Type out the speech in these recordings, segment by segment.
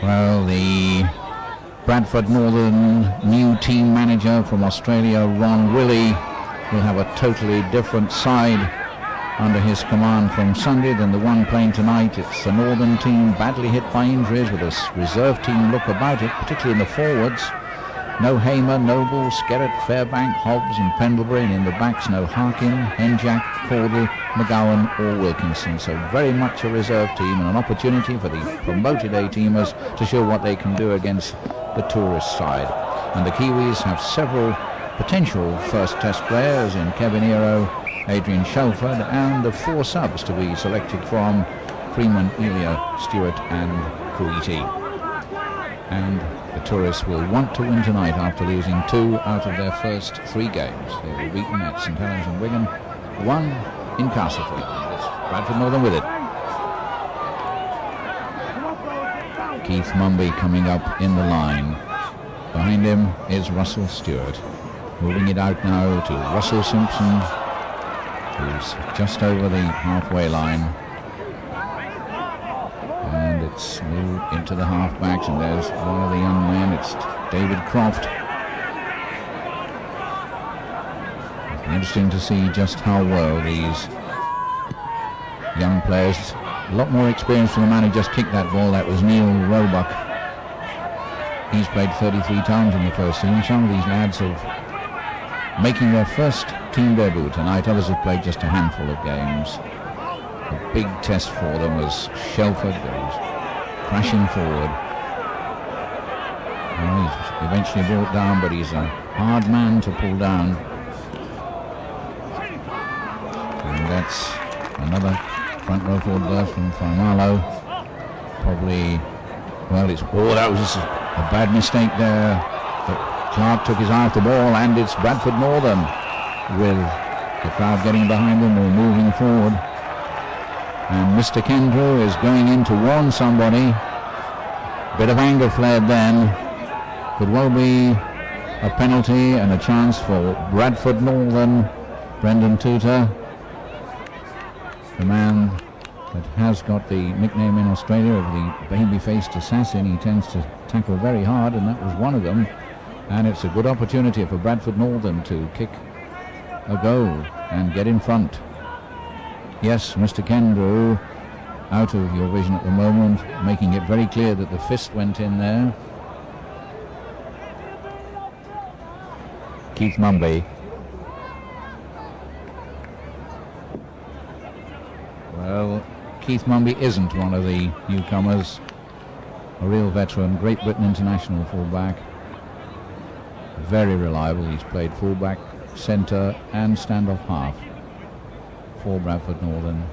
Well, the Bradford Northern new team manager from Australia, Ron Willey, will have a totally different side under his command from Sunday than the one playing tonight. It's the Northern team badly hit by injuries with a reserve team look about it, particularly in the forwards. No Hamer, Noble, Skerritt, Fairbank, Hobbs and Pendlebury, and in the backs no Harkin, Henjack, Caudle, McGowan or Wilkinson. So very much a reserve team and an opportunity for the promoted A-teamers to show what they can do against the tourist side. And the Kiwis have several potential first test players in Kevin Ero, Adrian Shelford, and the 4 subs to be selected from Freeman, Elia, Stewart and Kuiti. And the tourists will want to win tonight after losing 2 out of their first 3 games. They were beaten at St Helens and Wigan, 1 in Castleford. It's Bradford Northern with it. Keith Mumby coming up in the line. Behind him is Russell Stewart. Moving it out now to Russell Simpson, who's just over the halfway line. And it's moved into the halfbacks, and there's one of the young men. It's David Croft. It'll be interesting to see just how well these young players, a lot more experience from the man who just kicked that ball. That was Neil Roebuck. He's played 33 times in the first team. Some of these lads have making their first team debut tonight. Others have played just a handful of games. A big test for them as Shelford goes crashing forward. Well, he's eventually brought down, but he's a hard man to pull down. And that's another front row forward burst from Faimalo. Probably, well, that was just a bad mistake there. But Clark took his eye off the ball, and it's Bradford Northern with the crowd getting behind them or moving forward. And Mr. Kendrew is going in to warn somebody. Bit of anger flared then. Could well be a penalty and a chance for Bradford Northern. Brendan Tutor, the man that has got the nickname in Australia of the baby-faced assassin. He tends to tackle very hard, and that was one of them. And it's a good opportunity for Bradford Northern to kick a goal and get in front. Yes, Mr. Kendrew, out of your vision at the moment, making it very clear that the fist went in there. Keith Mumby. Well, Keith Mumby isn't one of the newcomers. A real veteran, Great Britain international fullback. Very reliable. He's played fullback, centre and stand-off half for Bradford Northern.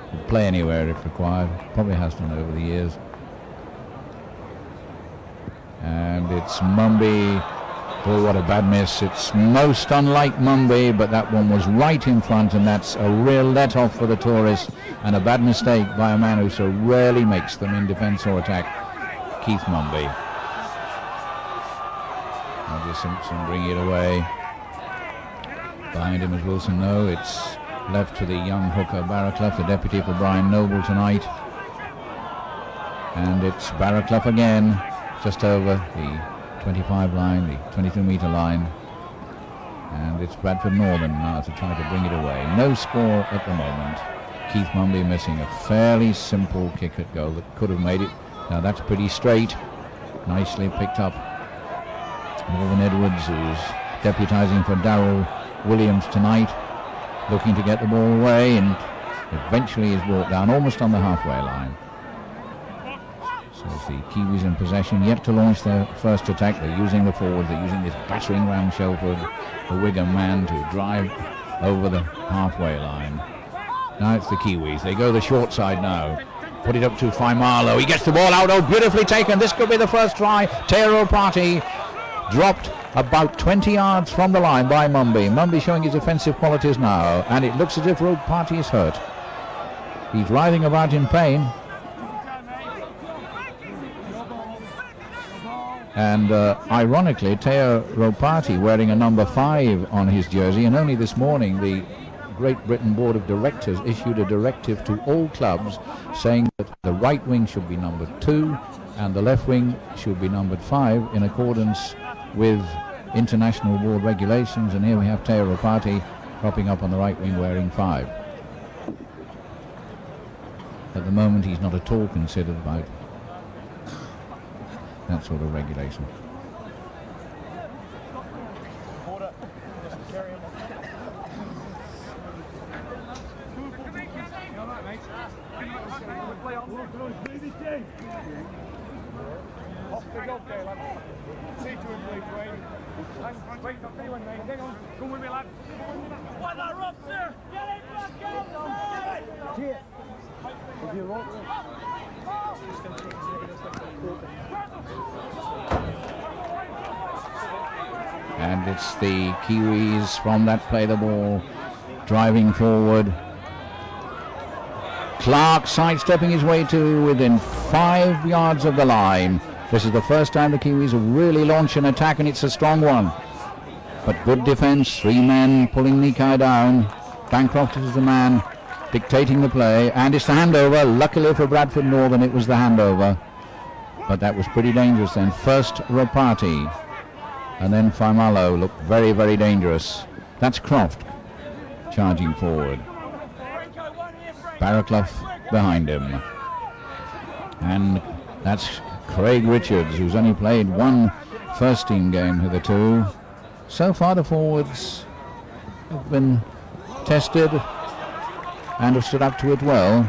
Could play anywhere if required. Probably has done over the years. And it's Mumby. Oh, what a bad miss. It's most unlike Mumby, but that one was right in front, and that's a real let-off for the tourists, and a bad mistake by a man who so rarely makes them in defence or attack, Keith Mumby. Roger Simpson bring it away. Behind him is Wilson. No, it's left to the young hooker Barraclough, the deputy for Brian Noble tonight. And it's Barraclough again, just over the 25 line, the 22-metre line. And it's Bradford Northern now to try to bring it away. No score at the moment. Keith Mumby missing a fairly simple kick at goal that could have made it. Now that's pretty straight. Nicely picked up. Morgan Edwards, who's deputising for Darryl Williams tonight, looking to get the ball away, and eventually is brought down almost on the halfway line. So as the Kiwis in possession, yet to launch their first attack. They're using the forwards, they're using this battering ram Shelford, the Wigan man, to drive over the halfway line. Now it's the Kiwis. They go the short side now. Put it up to Faimalo. He gets the ball out. Oh, beautifully taken. This could be the first try. Teo Party dropped about 20 yards from the line by Mumby. Mumby showing his offensive qualities now, and it looks as if Road Party is hurt. He's writhing about in pain. And ironically, Teo Ropati wearing a number 5 on his jersey, and only this morning the Great Britain Board of Directors issued a directive to all clubs saying that the right wing should be number 2 and the left wing should be numbered 5 in accordance with international board regulations, and here we have Teo Rapati propping up on the right wing wearing 5. At the moment he's not at all considered about that sort of regulation. And it's the Kiwis from that play the ball, driving forward. Clark sidestepping his way to within 5 yards of the line. This is the first time the Kiwis have really launched an attack, and it's a strong one. But good defence, 3 men pulling Nikai down. Bancroft is the man dictating the play, and it's the handover. Luckily for Bradford Northern, it was the handover. But that was pretty dangerous then. First Rapati, and then Faimalo looked very, very dangerous. That's Croft charging forward. Barraclough behind him. And that's Craig Richards, who's only played 1 first team game hitherto. So far the forwards have been tested and have stood up to it well,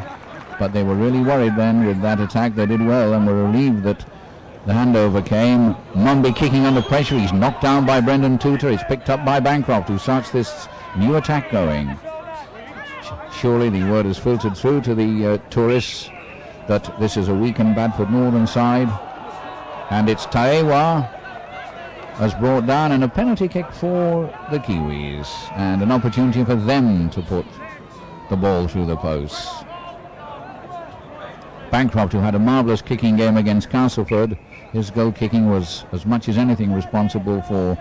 but they were really worried then with that attack. They did well and were relieved that the handover came. Mumby kicking under pressure. He's knocked down by Brendan Tudor. It's picked up by Bancroft, who starts this new attack going. Surely the word has filtered through to the tourists that this is a weakened Bradford Northern side, and it's Taewa has brought down, and a penalty kick for the Kiwis, and an opportunity for them to put the ball through the posts. Bancroft, who had a marvellous kicking game against Castleford, his goal kicking was as much as anything responsible for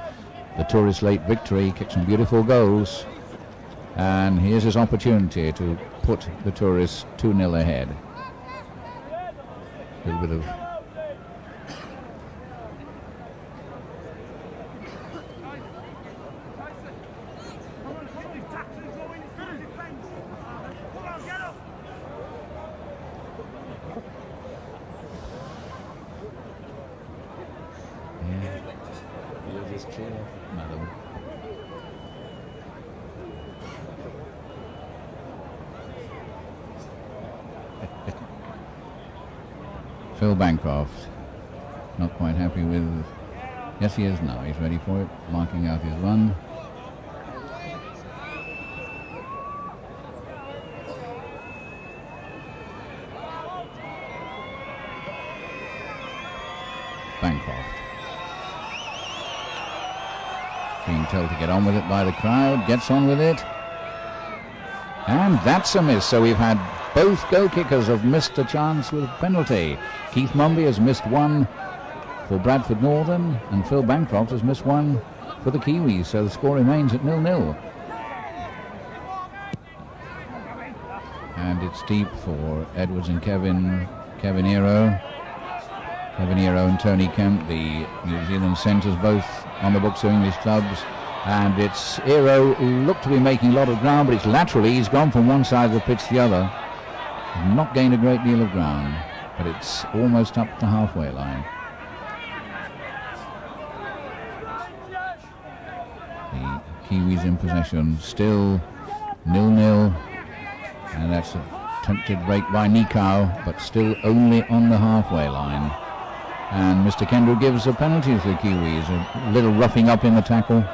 the tourist late victory. He kicked some beautiful goals, and here's his opportunity to put the tourists 2-0 ahead. A little bit of madam. Phil Bancroft, not quite happy with... Yes, he is now. He's ready for it, marking out his run. Bancroft being told to get on with it by the crowd, gets on with it, and that's a miss. So we've had both goal kickers have missed a chance with a penalty. Keith Mumby has missed one for Bradford Northern, and Phil Bancroft has missed one for the Kiwis, so the score remains at 0-0. And it's deep for Edwards and Kevin Ero. Kevin Ero and Tony Kemp, the New Zealand centres, both on the books of English clubs. And it's Ero who looked to be making a lot of ground, but it's laterally. He's gone from one side of the pitch to the other. Not gained a great deal of ground, but it's almost up the halfway line. The Kiwis in possession, still 0-0, and that's a attempted break by Nikau, but still only on the halfway line. And Mr. Kendall gives a penalty to the Kiwis, a little roughing up in the tackle.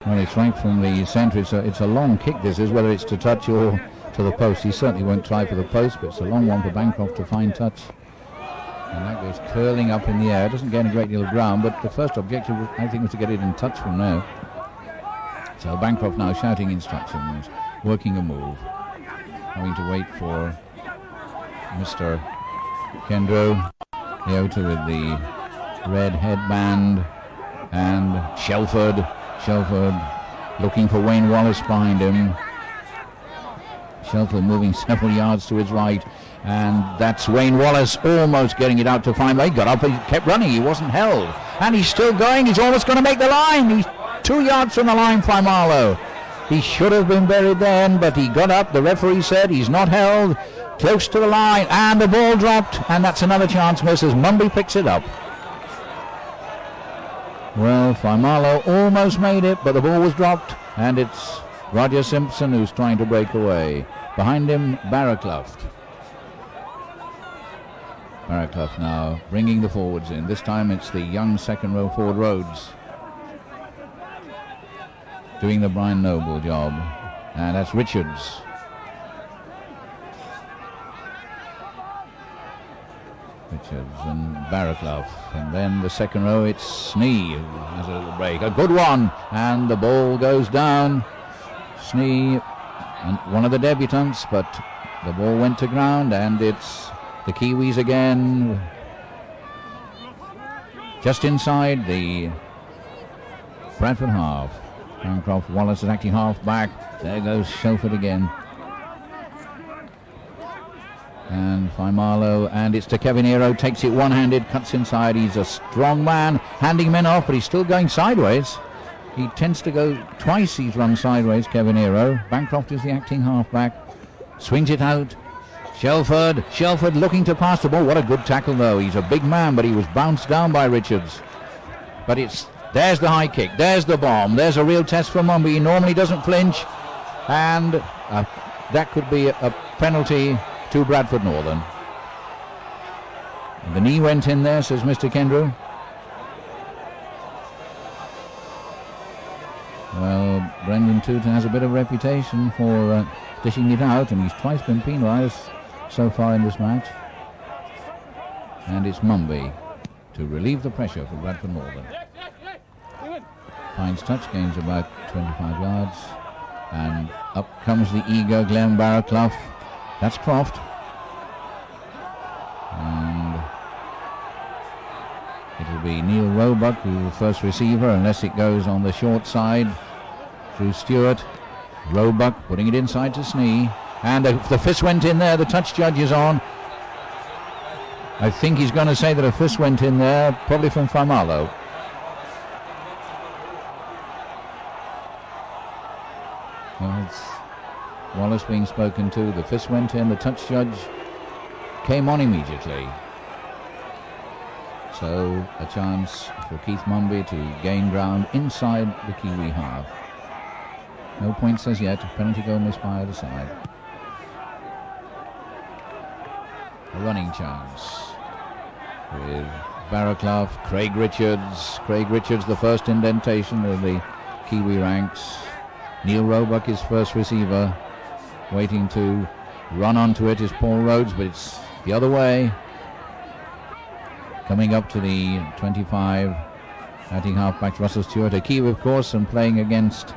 Well, it's right from the centre. It's a long kick, this is, whether it's to touch or to the post. He certainly won't try for the post, but it's a long one for Bancroft to find touch. And that goes curling up in the air. It doesn't gain a great deal of ground, but the first objective, I think, was to get it in touch from there. So Bancroft now shouting instructions, working a move, having to wait for Mr. Kendro, Leota with the red headband, and Shelford looking for Wayne Wallace behind him. Shelford moving several yards to his right, and that's Wayne Wallace almost getting it out to Fine. He got up and kept running. He wasn't held, and he's still going. He's almost going to make the line. He's 2 yards from the line, Faimalo. He should have been buried then, but he got up. The referee said he's not held. Close to the line, and the ball dropped, and that's another chance miss as Mumby picks it up. Well, Faimalo almost made it, but the ball was dropped, and it's Roger Simpson who's trying to break away. Behind him, Barraclough. Barraclough now bringing the forwards in. This time it's the young second row forward Rhodes doing the Brian Noble job, and that's Richards. Richards and Barraclough, and then the second row it's Snee who has a little break, a good one, and the ball goes down. Snee, and one of the debutants, but the ball went to ground, and it's the Kiwis again, just inside the Bradford half. Bancroft, Wallace is acting half back. There goes Shelford again. And Faimalo, and it's to Kevin Hero, takes it one-handed, cuts inside. He's a strong man, handing men off, but he's still going sideways. He tends to go twice. He's run sideways, Kevin Hero. Bancroft is the acting halfback. Swings it out. Shelford looking to pass the ball. What a good tackle, though. He's a big man, but he was bounced down by Richards. But there's the high kick. There's the bomb. There's a real test for Mumby. He normally doesn't flinch. And that could be a penalty to Bradford Northern. The knee went in there, says Mr. Kendrew. Well, Brendan Tooten has a bit of a reputation for dishing it out, and he's twice been penalised so far in this match. And it's Mumby to relieve the pressure for Bradford Northern. Finds touch, gains about 25 yards, and up comes the eager Glenn Barraclough. That's Croft. And it'll be Neil Roebuck who's the first receiver, unless it goes on the short side through Stewart. Roebuck putting it inside to Snee. And the fist went in there. The touch judge is on. I think he's going to say that a fist went in there, probably from Faimalo. Well, it's Wallace being spoken to. The fist went in. The touch judge came on immediately. So a chance for Keith Mumby to gain ground inside the Kiwi half. No points as yet. Penalty goal missed by either side. A running chance with Barraclough, Craig Richards. Craig Richards, the first indentation of the Kiwi ranks. Neil Roebuck is first receiver. Waiting to run onto it is Paul Rhodes, but it's the other way. Coming up to the 25, batting halfback Russell Stewart, a Kiwi of course, and playing against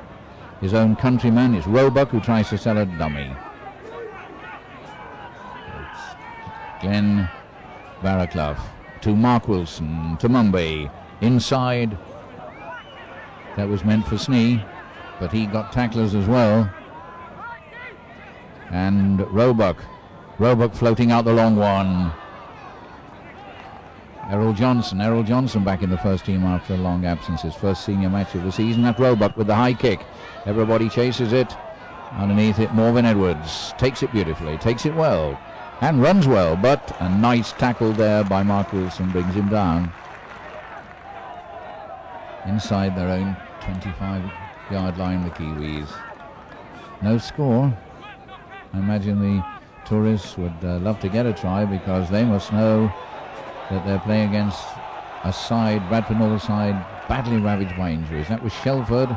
his own countryman is Roebuck, who tries to sell a dummy. It's Glenn Barraclough to Mark Wilson, to Mumby, inside. That was meant for Snee, but he got tacklers as well. And Roebuck floating out the long one. Errol Johnson back in the first team after a long absence, his first senior match of the season. At Roebuck with the high kick. Everybody chases it. Underneath it, Morven Edwards takes it beautifully, takes it well, and runs well, but a nice tackle there by Mark Wilson brings him down. Inside their own 25-yard line, the Kiwis. No score. I imagine the tourists would love to get a try, because they must know that they're playing against a side, Bradford Northern side, badly ravaged by injuries. That was Shelford,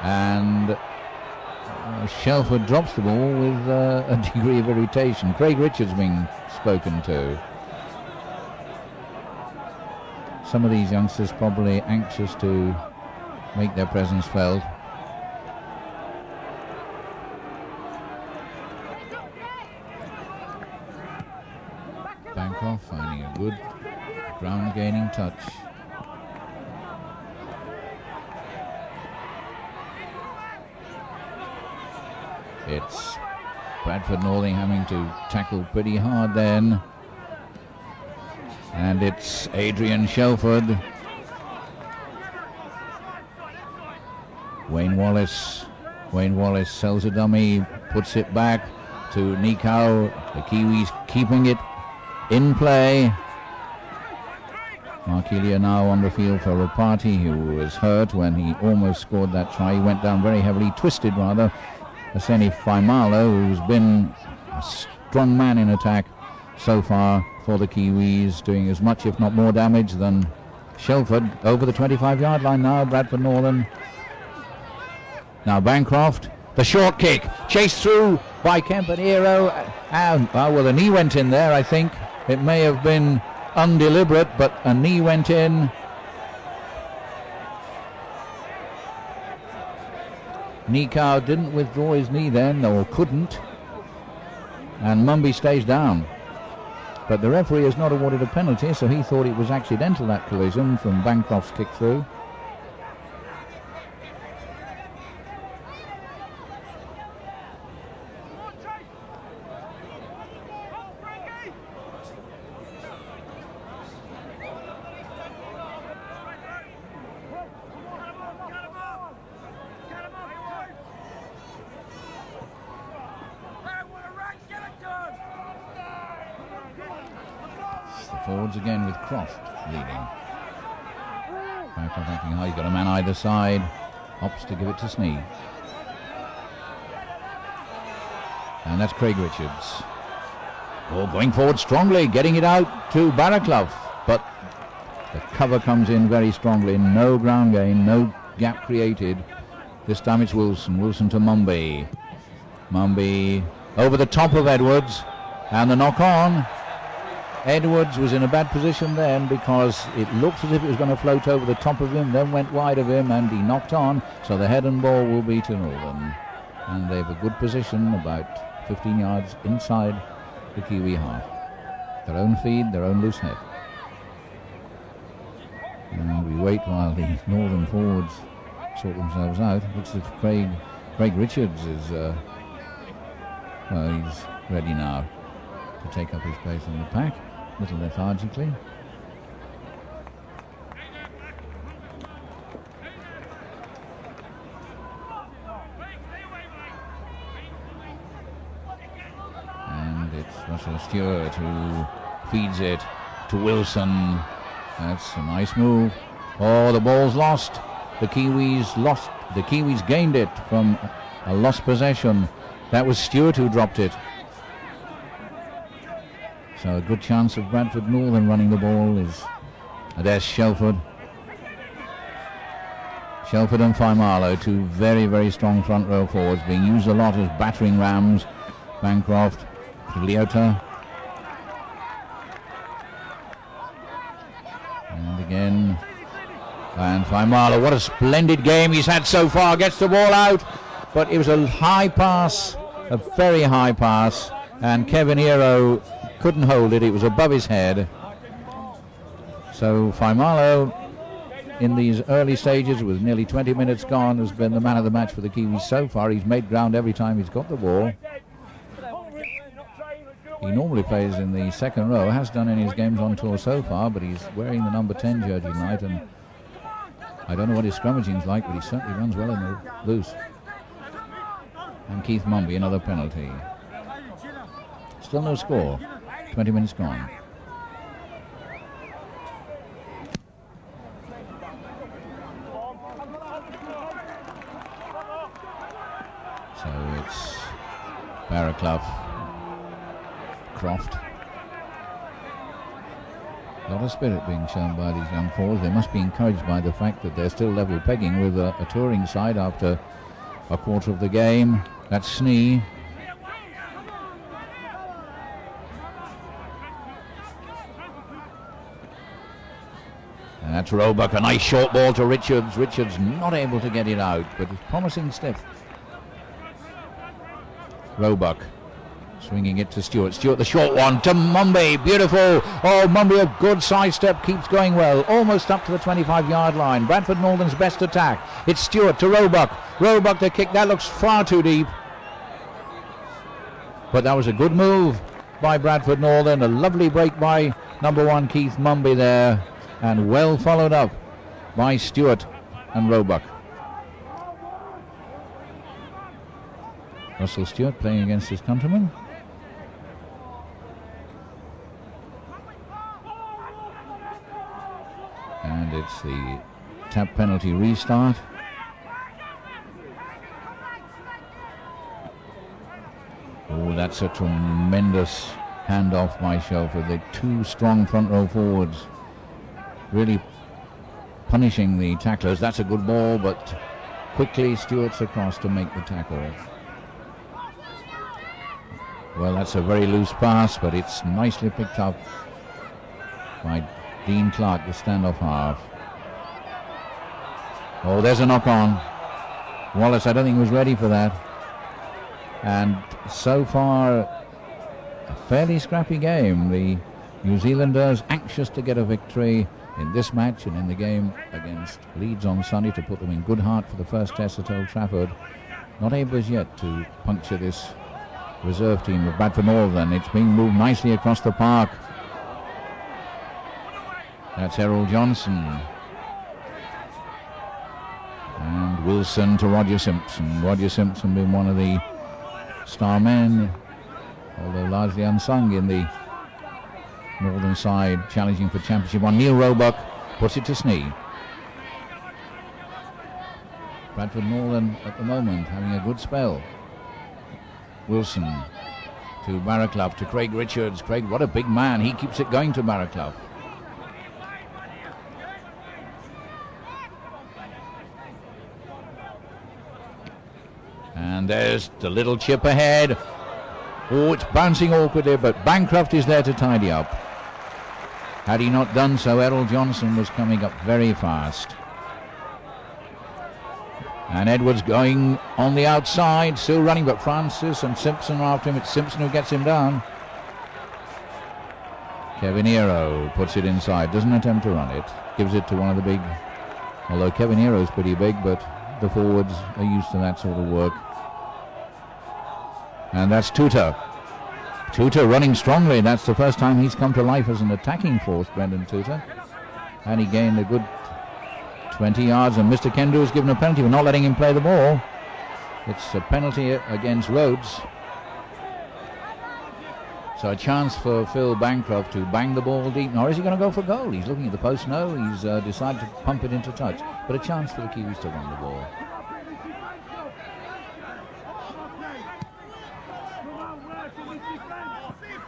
and Shelford drops the ball with a degree of irritation. Craig Richards being spoken to. Some of these youngsters probably anxious to make their presence felt. Bancroft finding a good ground gaining touch. It's Bradford Northern having to tackle pretty hard then. And it's Adrian Shelford. Wayne Wallace sells a dummy, puts it back to Nikau. The Kiwis keeping it in play. Markelia now on the field for Rapati, who was hurt when he almost scored that try. He went down very heavily, twisted rather. Aseni Faimalo, who's been a strong man in attack so far for the Kiwis, doing as much if not more damage than Shelford. Over the 25-yard line now, Bradford Northern. Now Bancroft, the short kick, chased through by Campanero. Well, the knee went in there, I think. It may have been undeliberate, but a knee went in. Nikau didn't withdraw his knee then, or couldn't, and Mumby stays down. But the referee has not awarded a penalty, so he thought it was accidental, that collision from Bancroft's kick through. Forwards again with Croft leading. Bancroft acting high, he's got a man either side. Opts to give it to Snee. And that's Craig Richards. Oh, going forward strongly, getting it out to Barraclough. But the cover comes in very strongly. No ground gain, no gap created. This time it's Wilson. Wilson to Mumby. Mumby over the top of Edwards. And the knock on. Edwards was in a bad position then because it looked as if it was going to float over the top of him, then went wide of him, and he knocked on. So the head and ball will be to Northern. And they have a good position, about 15 yards inside the Kiwi half. Their own feed, their own loose head. And we wait while the Northern forwards sort themselves out. Looks as if Craig Richards is, he's ready now to take up his place in the pack. A little lethargically. And it's Russell Stewart who feeds it to Wilson. That's a nice move. Oh, the ball's lost. The Kiwis gained it from a lost possession. That was Stewart who dropped it. So a good chance of Bradford Northern running the ball is... There's Shelford. Shelford and Faimalo, two very, very strong front row forwards, being used a lot as battering rams. Bancroft, Leota. And again. And Faimalo, what a splendid game he's had so far. Gets the ball out. But it was a high pass, a very high pass. And Kevin Hero couldn't hold it. It was above his head. So Faimalo, in these early stages, with nearly 20 minutes gone, has been the man of the match for the Kiwis so far. He's made ground every time he's got the ball. He normally plays in the second row, has done in his games on tour so far, but he's wearing the number 10 jersey tonight, and I don't know what his scrummaging's like, but he certainly runs well in the loose. And Keith Mumby, another penalty. Still no score. 20 minutes gone. So it's Barraclough, Croft. A lot of spirit being shown by these young forwards. They must be encouraged by the fact that they're still level pegging with a touring side after a quarter of the game. That's Snee. And that's Roebuck, a nice short ball to Richards. Richards not able to get it out, but it's promising stiff. Roebuck swinging it to Stewart. Stewart, the short one to Mumby. Beautiful. Oh, Mumby, a good sidestep, keeps going well. Almost up to the 25-yard line. Bradford Northern's best attack. It's Stewart to Roebuck. Roebuck, the kick. That looks far too deep. But that was a good move by Bradford Northern. A lovely break by number 1 Keith Mumby there, and well followed up by Stewart and Roebuck. Russell Stewart playing against his countryman. And it's the tap penalty restart. Oh, that's a tremendous handoff by Shelford. The 2 strong front row forwards really punishing the tacklers. That's a good ball, but quickly Stewart's across to make the tackle. Well, that's a very loose pass, but it's nicely picked up by Dean Clark, the standoff half. Oh, there's a knock on. Wallace, I don't think, was ready for that. And so far, a fairly scrappy game. The New Zealanders anxious to get a victory in this match and in the game against Leeds on Sunday to put them in good heart for the first test at Old Trafford. Not able as yet to puncture this reserve team of Bradford Northern. It's being moved nicely across the park. That's Errol Johnson. And Wilson to Roger Simpson. Roger Simpson being one of the star men, although largely unsung in the northern side, challenging for championship one. Neil Roebuck puts it to Snee. Bradford Northern at the moment having a good spell. Wilson to Barraclough, to Craig Richards. Craig, what a big man. He keeps it going to Barraclough. And there's the little chip ahead. Oh, it's bouncing awkwardly, but Bancroft is there to tidy up. Had he not done so, Errol Johnson was coming up very fast. And Edwards going on the outside, still running, but Francis and Simpson are after him. It's Simpson who gets him down. Kevin Hero puts it inside, doesn't attempt to run it. Gives it to one of the big, although Kevin Hero's pretty big, but the forwards are used to that sort of work. And that's Tuta. Tuta running strongly. That's the first time he's come to life as an attacking force, Brendan Tuta. And he gained a good 20 yards, and Mr. Kendu is given a penalty for not letting him play the ball. It's a penalty against Rhodes. So a chance for Phil Bancroft to bang the ball deep. Or is he going to go for goal? He's looking at the post. No, he's decided to pump it into touch. But a chance for the Kiwis to run the ball.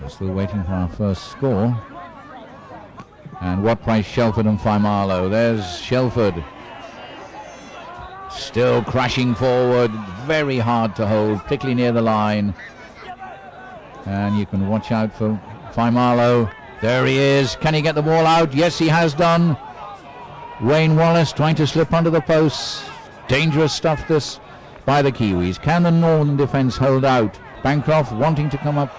We're still waiting for our first score. And what price Shelford and Faimalo? There's Shelford. Still crashing forward. Very hard to hold, particularly near the line. And you can watch out for Faimalo. There he is. Can he get the ball out? Yes, he has done. Wayne Wallace trying to slip under the posts. Dangerous stuff this by the Kiwis. Can the Northern defence hold out? Bancroft wanting to come up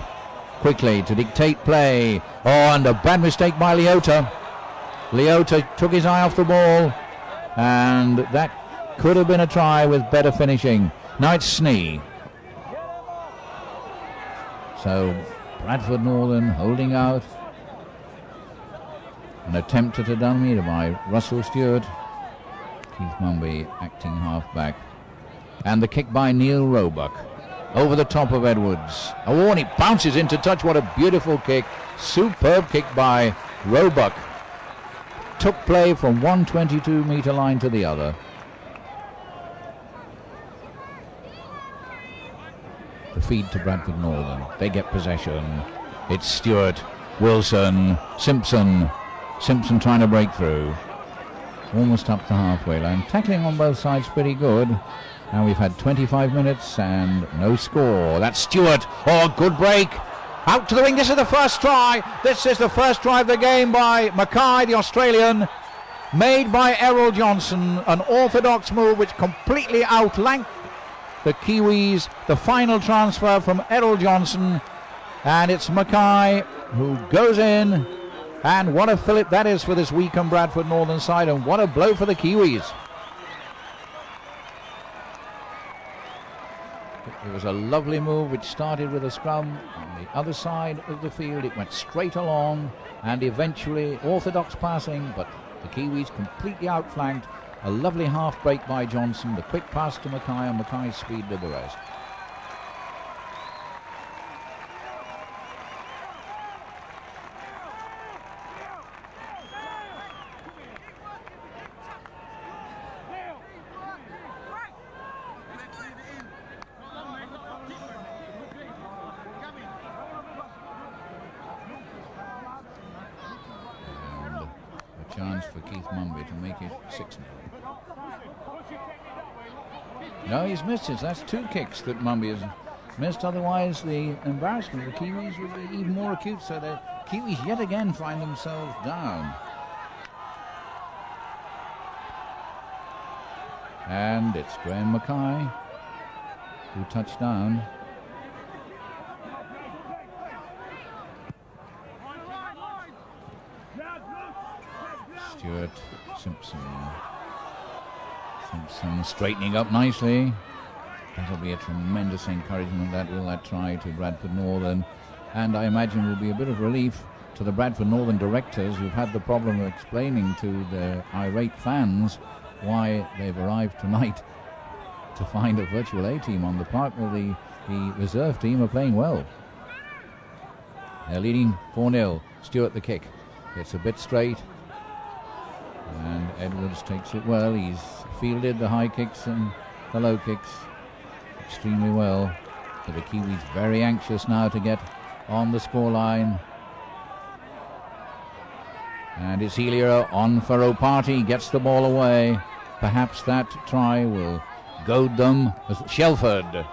quickly to dictate play. Oh, and a bad mistake by Leota. Leota took his eye off the ball, and that could have been a try with better finishing. Now it's Snee. So Bradford Northern holding out. An attempt at a dummy by Russell Stewart. Keith Mumby acting half-back. And the kick by Neil Roebuck. Over the top of Edwards. Oh, and it bounces into touch. What a beautiful kick. Superb kick by Roebuck. Took play from 122-metre line to the other. The feed to Bradford Northern. They get possession. It's Stewart, Wilson, Simpson. Simpson trying to break through. Almost up the halfway line. Tackling on both sides pretty good. And we've had 25 minutes and no score. That's Stewart. Oh, good break. Out to the wing. This is the first try. This is the first try of the game by Mackay, the Australian. Made by Errol Johnson. An orthodox move which completely outlanked the Kiwis. The final transfer from Errol Johnson. And it's Mackay who goes in. And what a fillip that is for this Weacombe Bradford Northern side. And what a blow for the Kiwis. It was a lovely move which started with a scrum on the other side of the field. It went straight along and eventually orthodox passing, but the Kiwis completely outflanked. A lovely half break by Johnson, the quick pass to Mackay, and Mackay's speed did the rest. Chance for Keith Mumby to make it 6-0. No, he's missed it. That's 2 kicks that Mumby has missed. Otherwise, the embarrassment of the Kiwis would be even more acute. So the Kiwis yet again find themselves down. And it's Graham Mackay who touched down. Stewart, Simpson straightening up nicely. That'll be a tremendous encouragement, that try to Bradford Northern, and I imagine will be a bit of relief to the Bradford Northern directors who've had the problem of explaining to their irate fans why they've arrived tonight to find a virtual A team on the park. Well, the reserve team are playing well. They're leading 4-0. Stewart the kick. It's a bit straight. And Edwards takes it well. He's fielded the high kicks and the low kicks extremely well. So the Kiwis very anxious now to get on the scoreline. And it's Helia on for O'Party. Gets the ball away. Perhaps that try will goad them. Shelford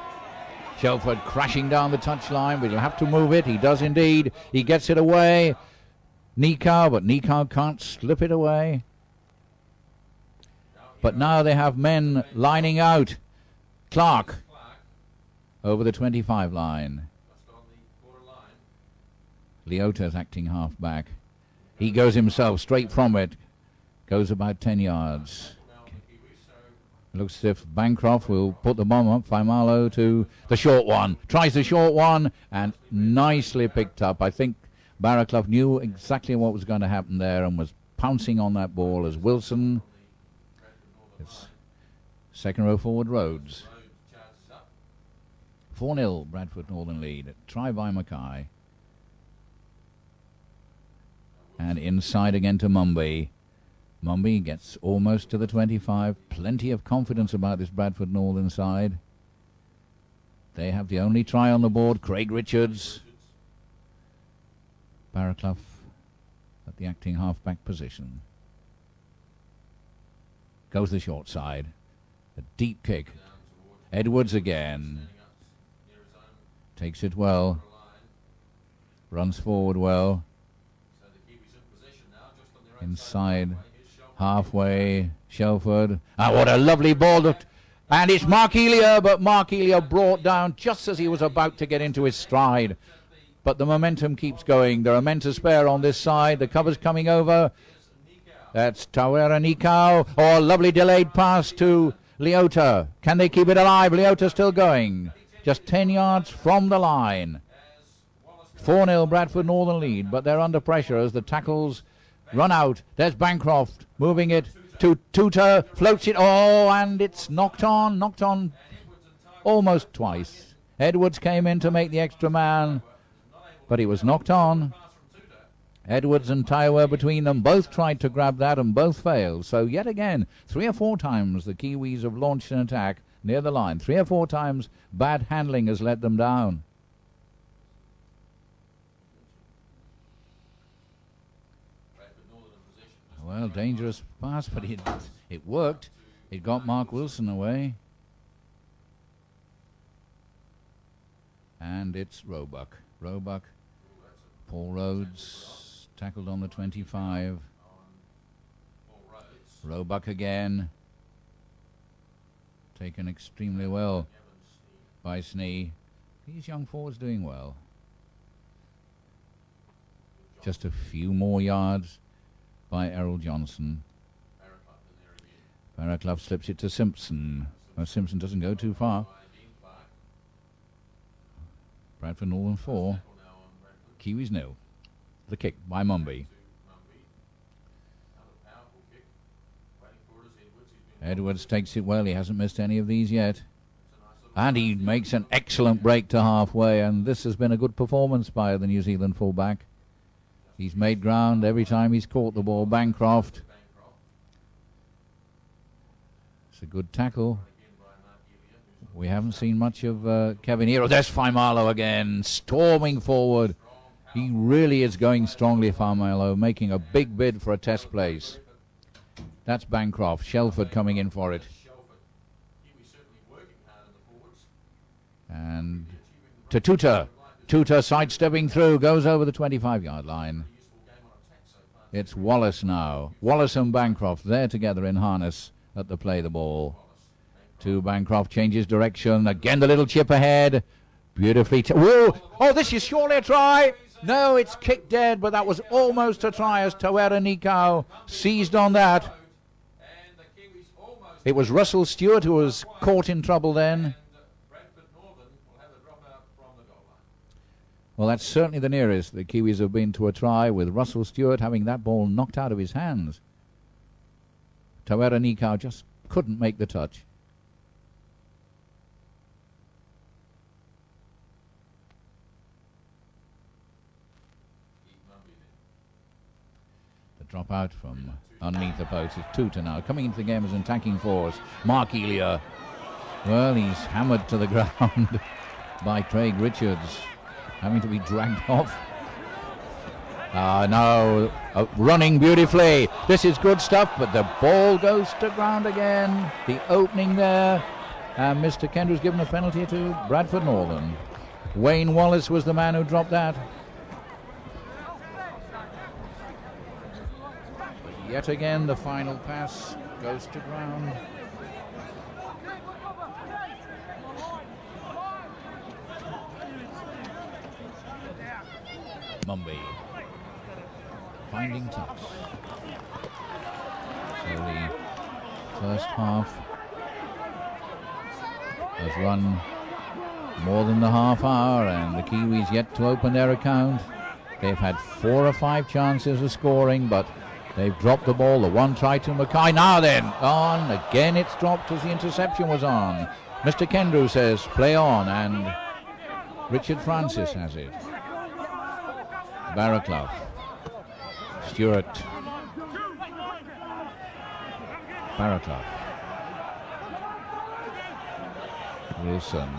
crashing down the touchline, but he'll have to move it. He does indeed. He gets it away. Nikau, but Nikau can't slip it away. But now they have men lining out. Clark over the 25 line. Leota's acting half back. He goes himself straight from it. Goes about 10 yards. Looks as if Bancroft will put the bomb up. Faimalo to the short one. Tries the short one and nicely picked up. I think Barraclough knew exactly what was going to happen there and was pouncing on that ball as Wilson. It's second row forward Rhodes. 4-0 Bradford Northern lead. Try by Mackay. And inside again to Mumby. Mumby gets almost to the 25. Plenty of confidence about this Bradford Northern side. They have the only try on the board. Craig Richards. Barraclough at the acting half-back position. Goes the short side. A deep kick. Edwards again. Takes it well. Runs forward well. Inside. Halfway. Shelford. And what a lovely ball. And it's Mark Elia, but Mark Elia brought down just as he was about to get into his stride. But the momentum keeps going. There are men to spare on this side. The cover's coming over. That's Tawera Nikau. Oh, a lovely delayed pass to Leota. Can they keep it alive? Leota still going. Just 10 yards from the line. 4-0 Bradford Northern lead, but they're under pressure as the tackles run out. There's Bancroft moving it to Tutor. Floats it. Oh, and it's knocked on almost twice. Edwards came in to make the extra man, but he was knocked on. Edwards and Taiwa between them both tried to grab that and both failed. So yet again, 3 or 4 times the Kiwis have launched an attack near the line. 3 or 4 times bad handling has let them down. Well, dangerous pass, but it worked. It got Mark Wilson away. And it's Roebuck. Paul Rhodes. Tackled on the 25. Roebuck again. Taken extremely well by Snee. These young forwards doing well. Just a few more yards by Errol Johnson. Barraclough slips it to Simpson. Well, Simpson doesn't go too far. Bradford Northern 4. Kiwis 0. The kick by Mumby. Edwards takes it well. He hasn't missed any of these yet. And he makes an excellent break to halfway. And this has been a good performance by the New Zealand fullback. He's made ground every time he's caught the ball. Bancroft. It's a good tackle. We haven't seen much of Kevin here. Oh, there's Faimalo again, storming forward. He really is going strongly, Faimalo, making a big bid for a test place. That's Bancroft. Shelford coming in for it. And to Tuta. Tuta sidestepping through, goes over the 25-yard line. It's Wallace now. Wallace and Bancroft, they're together in harness at the play the ball. To Bancroft, changes direction. Again, the little chip ahead. Beautifully. Whoa! Oh, this is surely a try. No, it's kicked dead, but that was almost a try as Tawera Nikau seized on that. It was Russell Stewart who was caught in trouble then. Well, that's certainly the nearest the Kiwis have been to a try, with Russell Stewart having that ball knocked out of his hands. Tawera Nikau just couldn't make the touch. The drop out from underneath the post is Tuta now, coming into the game as an attacking force. Mark Elia. Well, he's hammered to the ground by Craig Richards, having to be dragged off. No, running beautifully. This is good stuff, but the ball goes to ground again. The opening there. And Mr. Kendrew's given a penalty to Bradford Northern. Wayne Wallace was the man who dropped that. But yet again, the final pass goes to ground. Mumby finding touch. So the first half has run more than the half hour, and the Kiwis yet to open their account. They've had 4 or 5 chances of scoring, but they've dropped the ball. The one try to Mackay. Now then, on again. It's dropped as the interception was on. Mr. Kendrew says play on, and Richard Francis has it. Barraclough. Stewart. Barraclough. Wilson.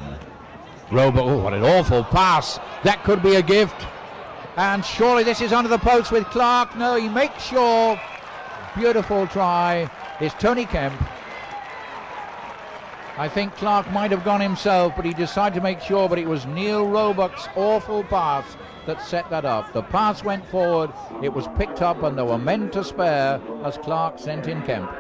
Robo. Oh, what an awful pass. That could be a gift. And surely this is under the post with Clark. No, he makes sure. Beautiful try. It's Tony Kemp. I think Clark might have gone himself, but he decided to make sure. But it was Neil Roebuck's awful pass that set that up. The pass went forward, it was picked up, and there were men to spare as Clark sent in Kemp.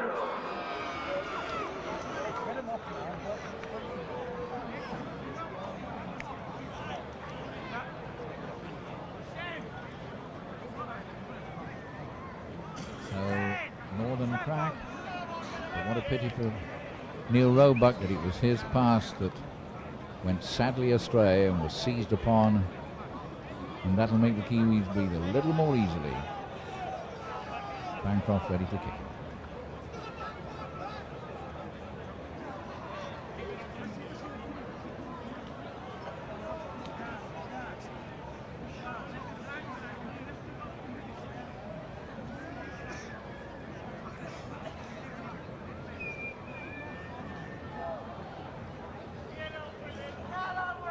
So, Northern crack. But what a pity for Neil Roebuck that it was his pass that went sadly astray and was seized upon. And that'll make the Kiwis breathe a little more easily. Bancroft ready to kick.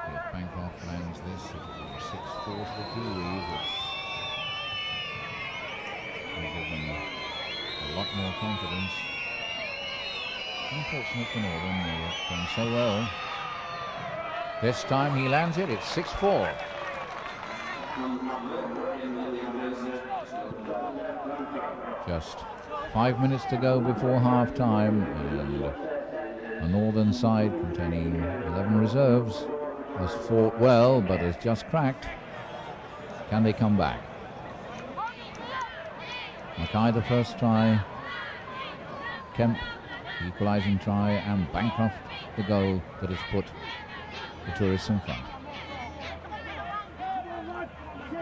If Bancroft lands this, it will be 6-4 to the Kiwis, which will give them a lot more confidence. Unfortunate for Northern, they were done so well. This time he lands it, it's 6-4. Just 5 minutes to go before half time, and the Northern side, containing 11 reserves, has fought well but has just cracked. Can they come back? Mackay the first try, Kemp the equalising try, and Bancroft the goal that has put the tourists in front.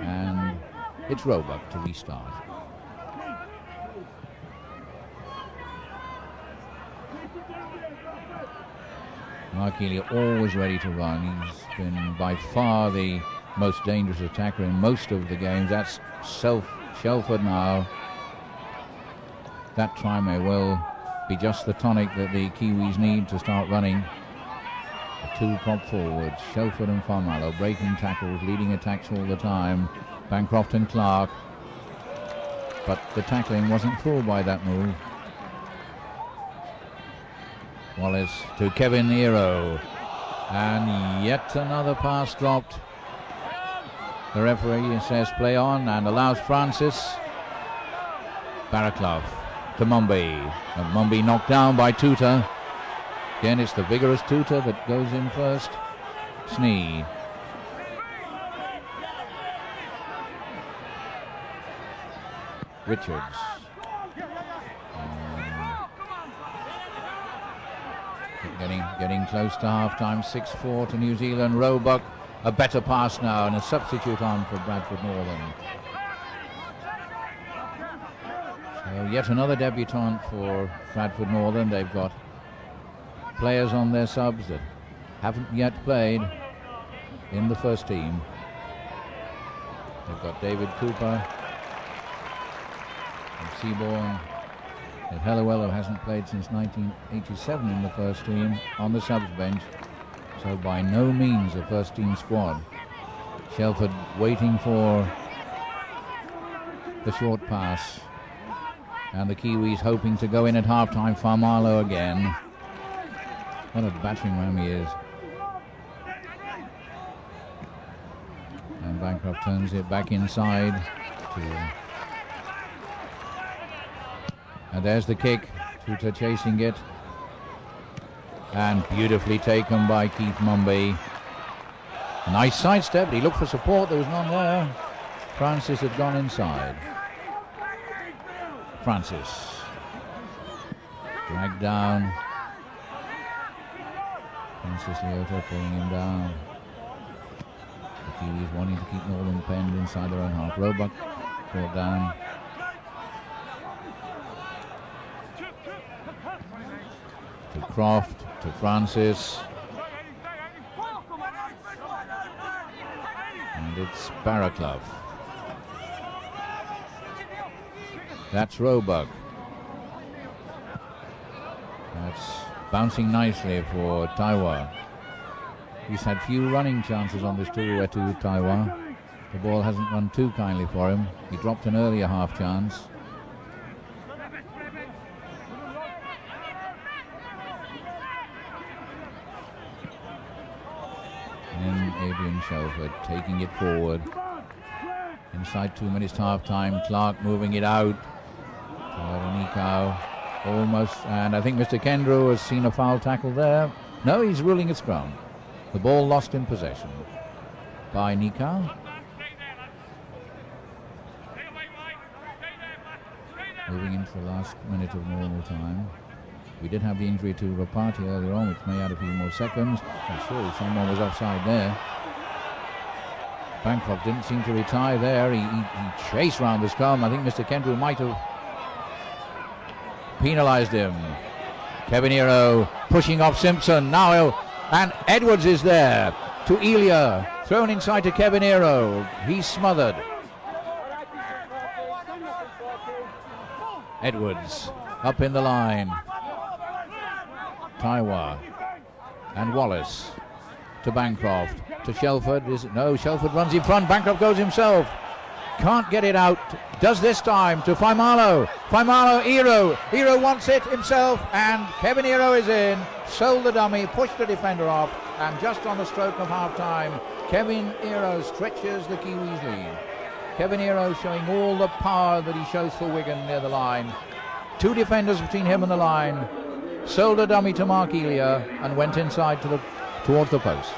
And it's Roebuck to restart. Mark Elia always ready to run. He's been by far the most dangerous attacker in most of the games. That's Shelford now. That try may well be just the tonic that the Kiwis need to start running. The two prop forwards, Shelford and Farmallow, breaking tackles, leading attacks all the time. Bancroft and Clark. But the tackling wasn't full by that move. Wallace to Kevin Nero. And yet another pass dropped. The referee says play on and allows Francis. Barraclough to Mumby. And Mumby knocked down by Tutor. Again, it's the vigorous Tutor that goes in first. Snee. Richards. Getting close to half-time. 6-4 to New Zealand. Roebuck, a better pass now and a substitute on for Bradford Northern. So yet another debutant for Bradford Northern. They've got players on their subs that haven't yet played in the first team. They've got David Cooper from Seabourn. Helluel, who hasn't played since 1987 in the first team, on the subs bench. So by no means a first team squad. Shelford waiting for the short pass. And the Kiwis hoping to go in at half-time. Farmallow again. What a battering ram he is. And Bancroft turns it back inside to... And there's the kick. Tutor chasing it. And beautifully taken by Keith Mumby. A nice sidestep. He looked for support. There was none there. Francis had gone inside. Francis. Dragged down. Francis Leota pulling him down. The Kiwis wanting to keep Northern penned inside their own half. Roebuck brought down. To Croft, to Francis. And it's Barraclough. That's Roebuck. That's bouncing nicely for Taiwa. He's had few running chances on this tour to Taiwa. The ball hasn't run too kindly for him. He dropped an earlier half chance. And Adrian Shelford taking it forward. Inside 2 minutes to half time. Clark moving it out. Nikau almost, and I think Mr. Kendrew has seen a foul tackle there. No, he's ruling it scrum. The ball lost in possession by Nikau. Moving into the last minute of normal time. We did have the injury to Rapati earlier on, which may add a few more seconds. I'm sure someone was offside there. Bancroft didn't seem to retire there. He chased round the scrum. I think Mr. Kendrew might have penalised him. Kevin Hero pushing off Simpson. Now, and Edwards is there. To Elia. Thrown inside to Kevin Hero. He's smothered. Edwards up in the line. Taiwa and Wallace to Bancroft, to Shelford. No, Shelford runs in front. Bancroft goes himself. Can't get it out. Does this time to Farmallow. Farmallow, Hero. Hero wants it himself, and Kevin Hero is in. Sold the dummy, pushed the defender off, and just on the stroke of half-time, Kevin Hero stretches the Kiwis lead. Kevin Hero showing all the power that he shows for Wigan near the line. Two defenders between him and the line. Sold a dummy to Mark Elia and went inside towards the post.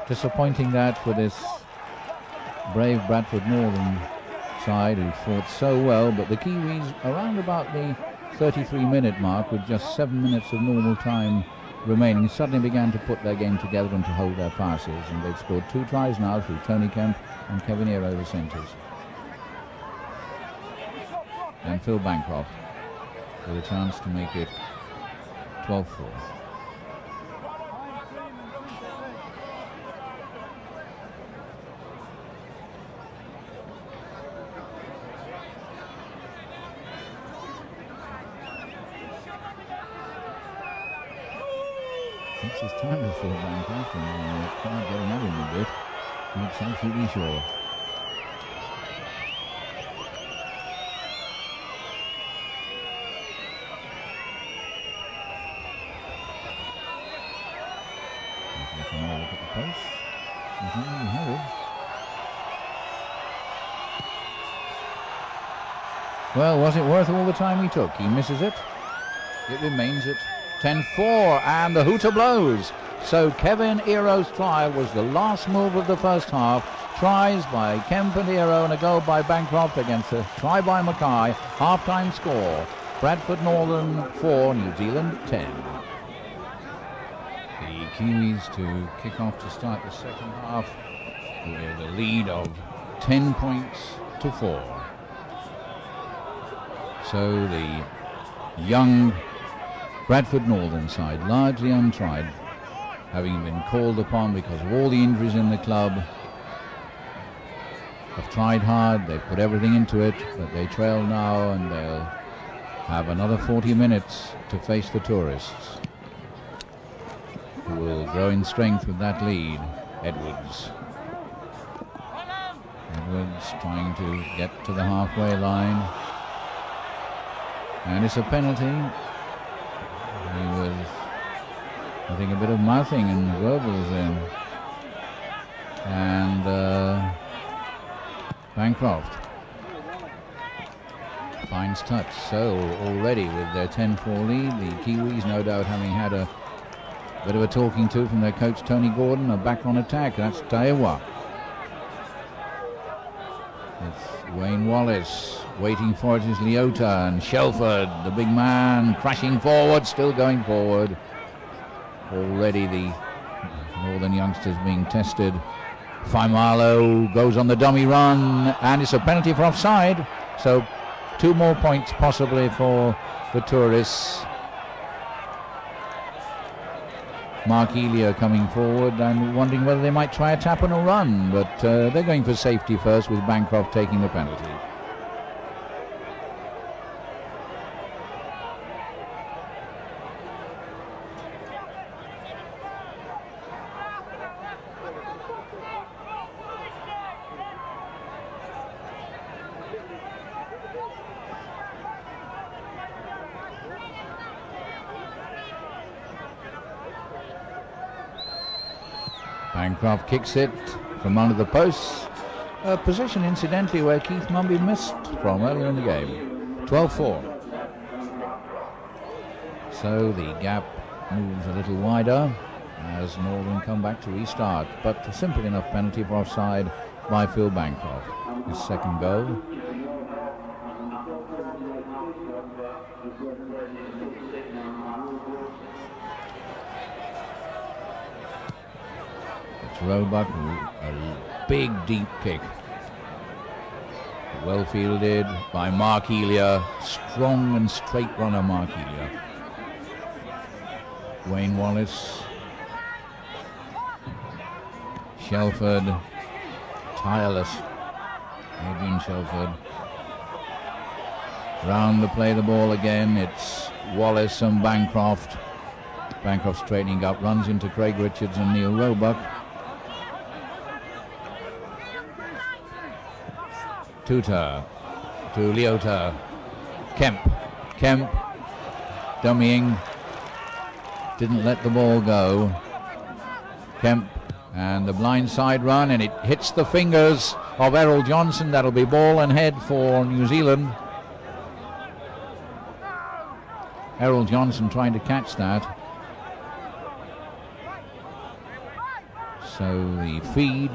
Disappointing that for this brave Bradford Northern side who fought so well, but the Kiwis around about the 33-minute mark with just 7 minutes of normal time remaining, suddenly began to put their game together and to hold their passes, and they've scored 2 tries now through Tony Kemp and Kevin Ear over centres. And Phil Bancroft with a chance to make it 12-4. It's his time to Phil Bancroft, and can't get another one with it. Makes absolutely sure. Another look at the post. Well, was it worth all the time he took? He misses it. It remains at 10-4, and the hooter blows. So Kevin Ero's try was the last move of the first half. Tries by Kemp and Ero and a goal by Bancroft against a try by Mackay. Half-time score, Bradford Northern 4, New Zealand 10. The Kiwis to kick off to start the second half with a lead of 10 points to 4. So the young Bradford Northern side, largely untried, having been called upon because of all the injuries in the club, have tried hard, they've put everything into it, but they trail now, and they'll have another 40 minutes to face the tourists, who will grow in strength with that lead. Edwards trying to get to the halfway line, and it's a penalty. He was, I think, a bit of mouthing and verbals in. And Bancroft finds touch. So already with their 10-4 lead, the Kiwis, no doubt having had a bit of a talking to from their coach Tony Gordon, are back on attack. That's Taewa. It's Wayne Wallace. Waiting for it is Leota, and Shelford, the big man, crashing forward, still going forward. Already the Northern youngsters being tested. Faimalo goes on the dummy run, and it's a penalty for offside. So 2 more points possibly for the tourists. Mark Elia coming forward and wondering whether they might try a tap and a run, but they're going for safety first, with Bancroft taking the penalty. Bancroft kicks it from under the posts, a position incidentally where Keith Mumby missed from earlier in the game. 12-4. So the gap moves a little wider as Northern come back to restart, but a simple enough penalty for offside by Phil Bancroft. His second goal. Roebuck, a big deep kick, well fielded by Mark Elia, strong and straight runner Mark Elia. Wayne Wallace, Shelford, tireless, Adrian Shelford. Round the play the ball again, it's Wallace and Bancroft. Bancroft straightening up, runs into Craig Richards and Neil Roebuck. Tuta to Leota. Kemp dummying, didn't let the ball go. Kemp and the blindside run, and it hits the fingers of Errol Johnson. That'll be ball and head for New Zealand. Errol Johnson trying to catch that. So the feed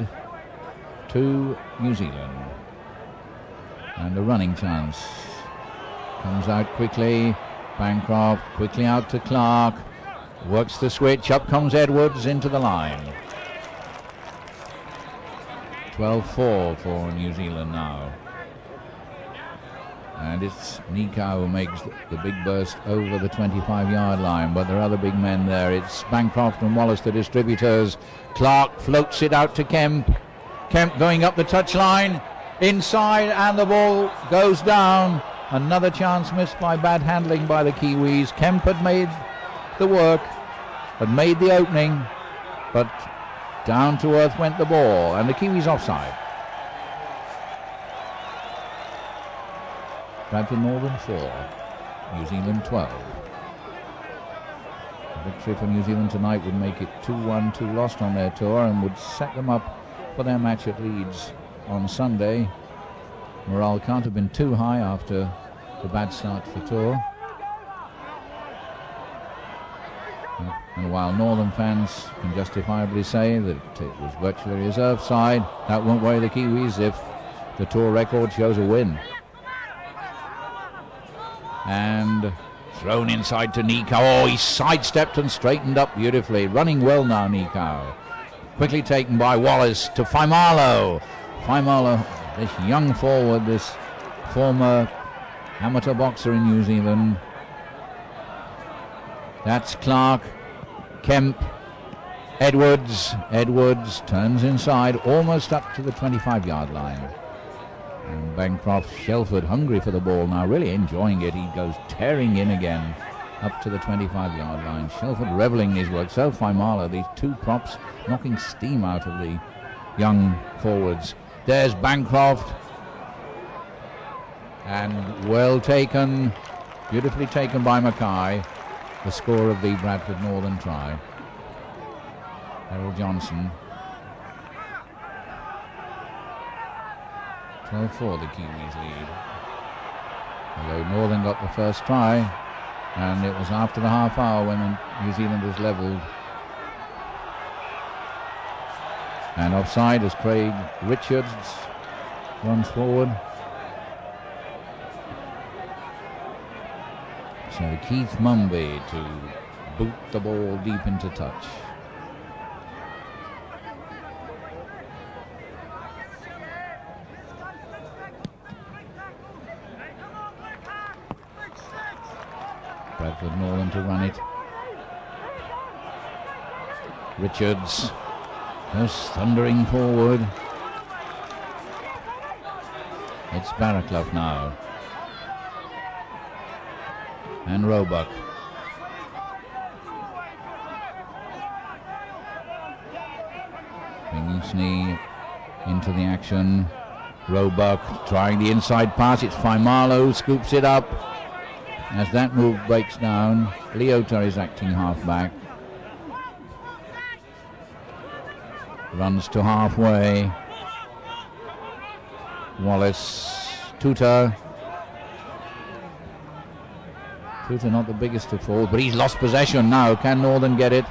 to New Zealand. And a running chance. Comes out quickly. Bancroft quickly out to Clark. Works the switch. Up comes Edwards into the line. 12-4 for New Zealand now. And it's Nikau who makes the big burst over the 25-yard line, but there are other big men there. It's Bancroft and Wallace, the distributors. Clark floats it out to Kemp. Kemp going up the touchline, inside, and the ball goes down. Another chance missed by bad handling by the Kiwis. Kemp had made the work, had made the opening, but down to earth went the ball, and the Kiwis offside. Bradford Northern 4, New Zealand 12. A victory for New Zealand tonight would make it 2-1, 2 lost on their tour, and would set them up for their match at Leeds on Sunday. Morale can't have been too high after the bad start to the tour. And while Northern fans can justifiably say that it was virtually a reserve side, that won't worry the Kiwis if the tour record shows a win. And thrown inside to Nikau. Oh, he sidestepped and straightened up beautifully. Running well now, Nikau. Quickly taken by Wallace to Faimalo. Faimalo, this young forward, this former amateur boxer in New Zealand. That's Clark. Kemp. Edwards. Edwards turns inside, almost up to the 25-yard line. And Bancroft, Shelford hungry for the ball now, really enjoying it. He goes tearing in again up to the 25-yard line. Shelford reveling in his work. So Faimalo, these two props knocking steam out of the young forwards. There's Bancroft. And well taken, beautifully taken by Mackay. The score of the Bradford Northern try. Errol Johnson. 12-4 the Kiwis lead. Although Northern got the first try, and it was after the half hour when the New Zealanders levelled. And offside as Craig Richards runs forward. So Keith Mumby to boot the ball deep into touch. Bradford Northern to run it. Richards goes thundering forward. It's Barraclough now. And Roebuck. Wingney into the action. Roebuck trying the inside pass. It's Faimalo, scoops it up. As that move breaks down, Leota is acting halfback. Runs to halfway. Wallace, Tuta. Tuta not the biggest of falls, but he's lost possession now. Can Northern get it?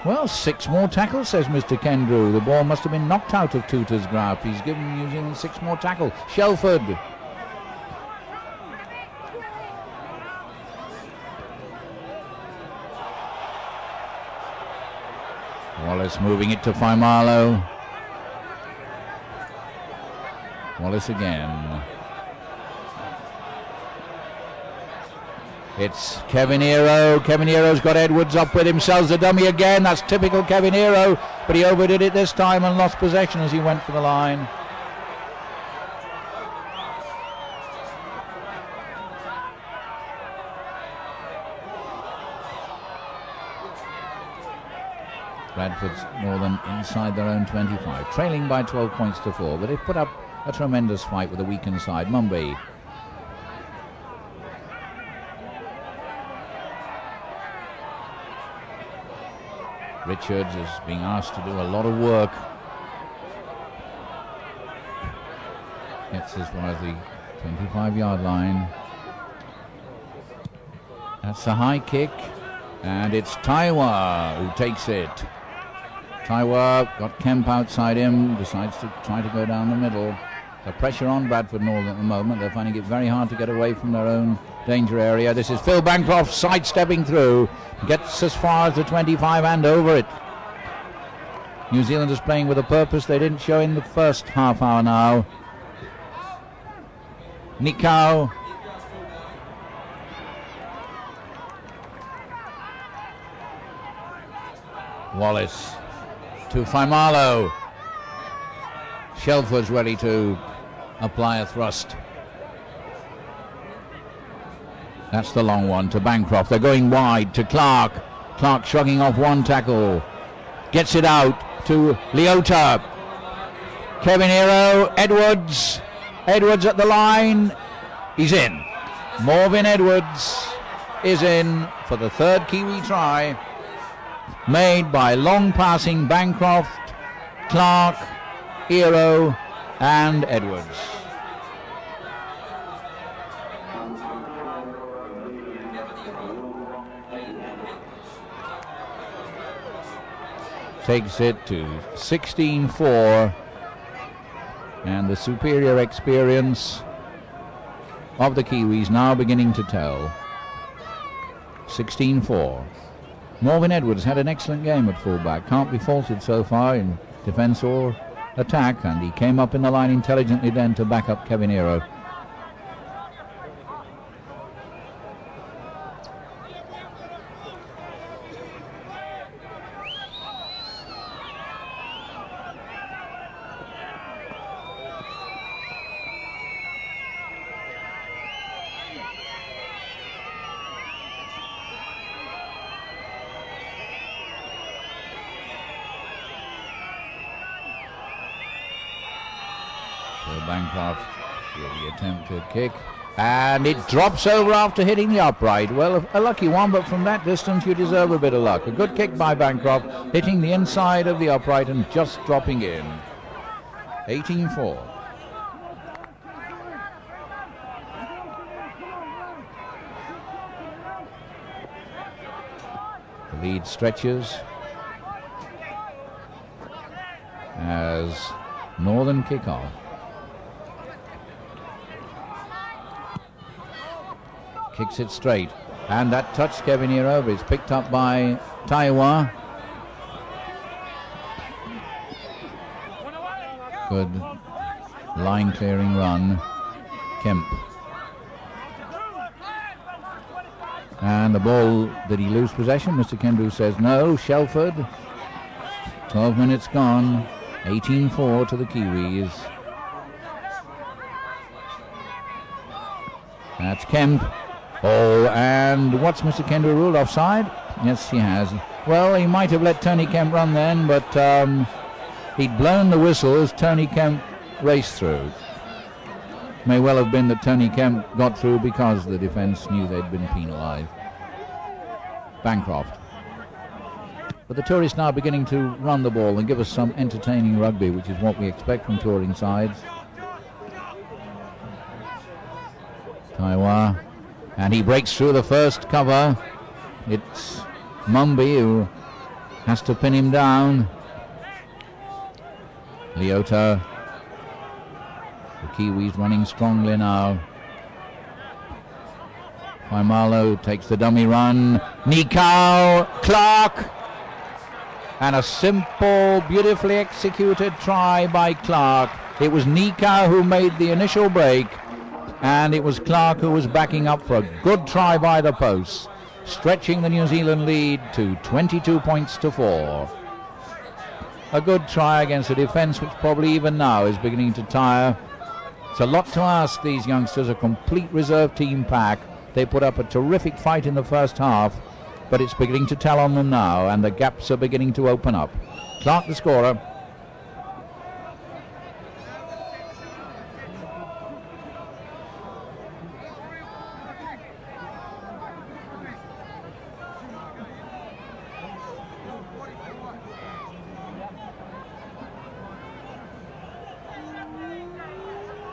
Well, 6 more tackles, says Mr. Kendrew. The ball must have been knocked out of Tuta's grasp. He's given New Zealand 6 more tackles. Shelford. Wallace moving it to Faimalo. Wallace again. It's Kevin Hero. Kevin Hero's got Edwards up with him, sells the dummy again. That's typical Kevin Hero, but he overdid it this time and lost possession as he went for the line. Bradford's Northern inside their own 25, trailing by 12 points to 4, but they've put up a tremendous fight with a weakened side. Mumby. Richards is being asked to do a lot of work. Gets as far as the 25-yard line. That's a high kick, and it's Taiwa who takes it. Taiwa got Kemp outside him, decides to try to go down the middle. The pressure on Bradford Northern at the moment. They're finding it very hard to get away from their own danger area. This is Phil Bancroft sidestepping through. Gets as far as the 25 and over it. New Zealanders playing with a purpose they didn't show in the first half hour now. Nikau. Wallace to Faimalo. Shelford's ready to apply a thrust. That's the long one to Bancroft. They're going wide to Clark. Clark shrugging off one tackle. Gets it out to Leota. Kevin Hero, Edwards. Edwards at the line. He's in. Morvin Edwards is in for the third Kiwi try. Made by long passing Bancroft, Clark, Hero and Edwards. Takes it to 16-4, and the superior experience of the Kiwis now beginning to tell. 16-4. Morvin Edwards had an excellent game at fullback, can't be faulted so far in defence or attack, and he came up in the line intelligently then to back up Kevin Hero. Bancroft with the attempted kick, and it drops over after hitting the upright. Well, a lucky one, but from that distance you deserve a bit of luck. A good kick by Bancroft, hitting the inside of the upright and just dropping in. 18-4. The lead stretches as Northern kick off. Kicks it straight, and that touched Kevin Hero, but it's picked up by Taiwa. Good line clearing run. Kemp. And the ball, did he lose possession? Mr. Kendrew says no. Shelford. 12 minutes gone. 18-4 to the Kiwis. That's Kemp. Oh, and what's Mr. Kendrew ruled? Offside? Yes, he has. Well, he might have let Tony Kemp run then, but he'd blown the whistle as Tony Kemp raced through. May well have been that Tony Kemp got through because the defence knew they'd been penalised. Bancroft. But the tourists now beginning to run the ball and give us some entertaining rugby, which is what we expect from touring sides. Taiwa. And he breaks through the first cover. It's Mumby who has to pin him down. Leota. The Kiwis running strongly now. Faimalo takes the dummy run. Nikau, Clark. And a simple, beautifully executed try by Clark. It was Nikau who made the initial break, and it was Clark who was backing up for a good try by the posts, stretching the New Zealand lead to 22 points to 4. A good try against a defence which probably even now is beginning to tire. It's a lot to ask these youngsters, a complete reserve team pack. They put up a terrific fight in the first half, but it's beginning to tell on them now, and the gaps are beginning to open up. Clark the scorer.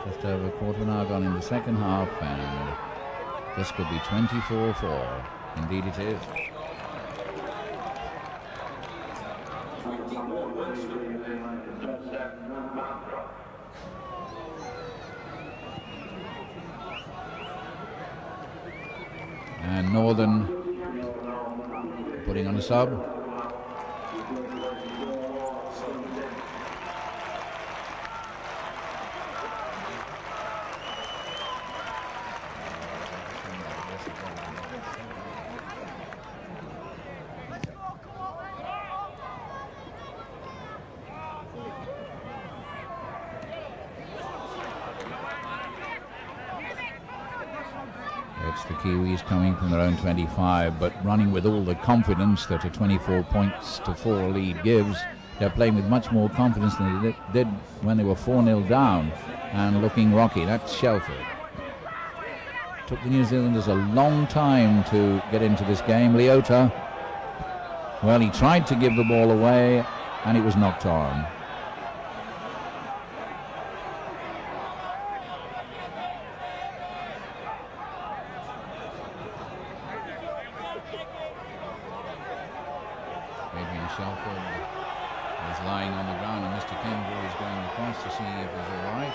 Just over a quarter of an hour gone in the second half, and this could be 24-4. Indeed it is. And Northern putting on a sub. It's the Kiwis coming from their own 25, but running with all the confidence that a 24 points to 4 lead gives. They're playing with much more confidence than they did when they were 4-0 down and looking rocky. That's Shelford. Took the New Zealanders a long time to get into this game. Leota, well, he tried to give the ball away and it was knocked on. Shelford is lying on the ground and Mr. Kendall is going across to see if he's all right.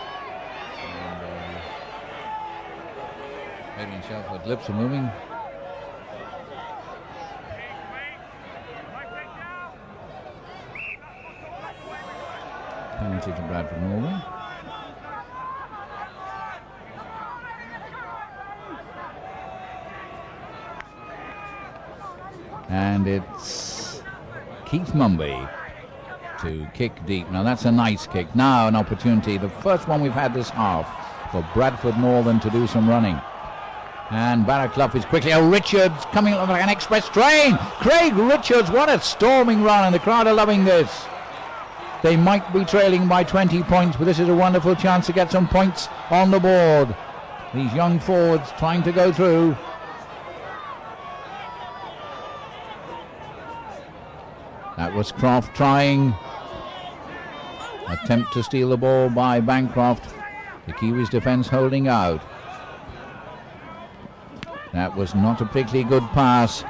And Adrian Shelford's lips are moving. Penalty to Bradford Northern. And it's Keith Mumby to kick deep. Now that's a nice kick. Now an opportunity, the first one we've had this half, for Bradford Northern to do some running. And Barraclough is quickly. Oh, Richards coming like an express train. Craig Richards, what a storming run, and the crowd are loving this. They might be trailing by 20 points, but this is a wonderful chance to get some points on the board. These young forwards trying to go through. That was Croft trying. Attempt to steal the ball by Bancroft. The Kiwis defence holding out. That was not a particularly good pass.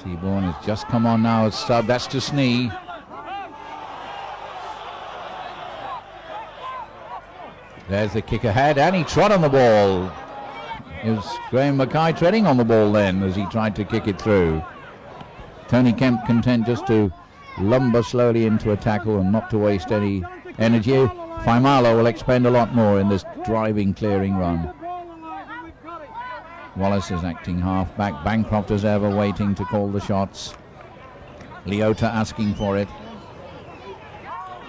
Seaborn has just come on now as sub. That's to Snee. There's the kick ahead and he trod on the ball. It was Graham Mackay treading on the ball then as he tried to kick it through. Tony Kemp content just to lumber slowly into a tackle and not to waste any energy. Faimalo will expend a lot more in this driving, clearing run. Wallace is acting half-back. Bancroft as ever waiting to call the shots. Leota asking for it.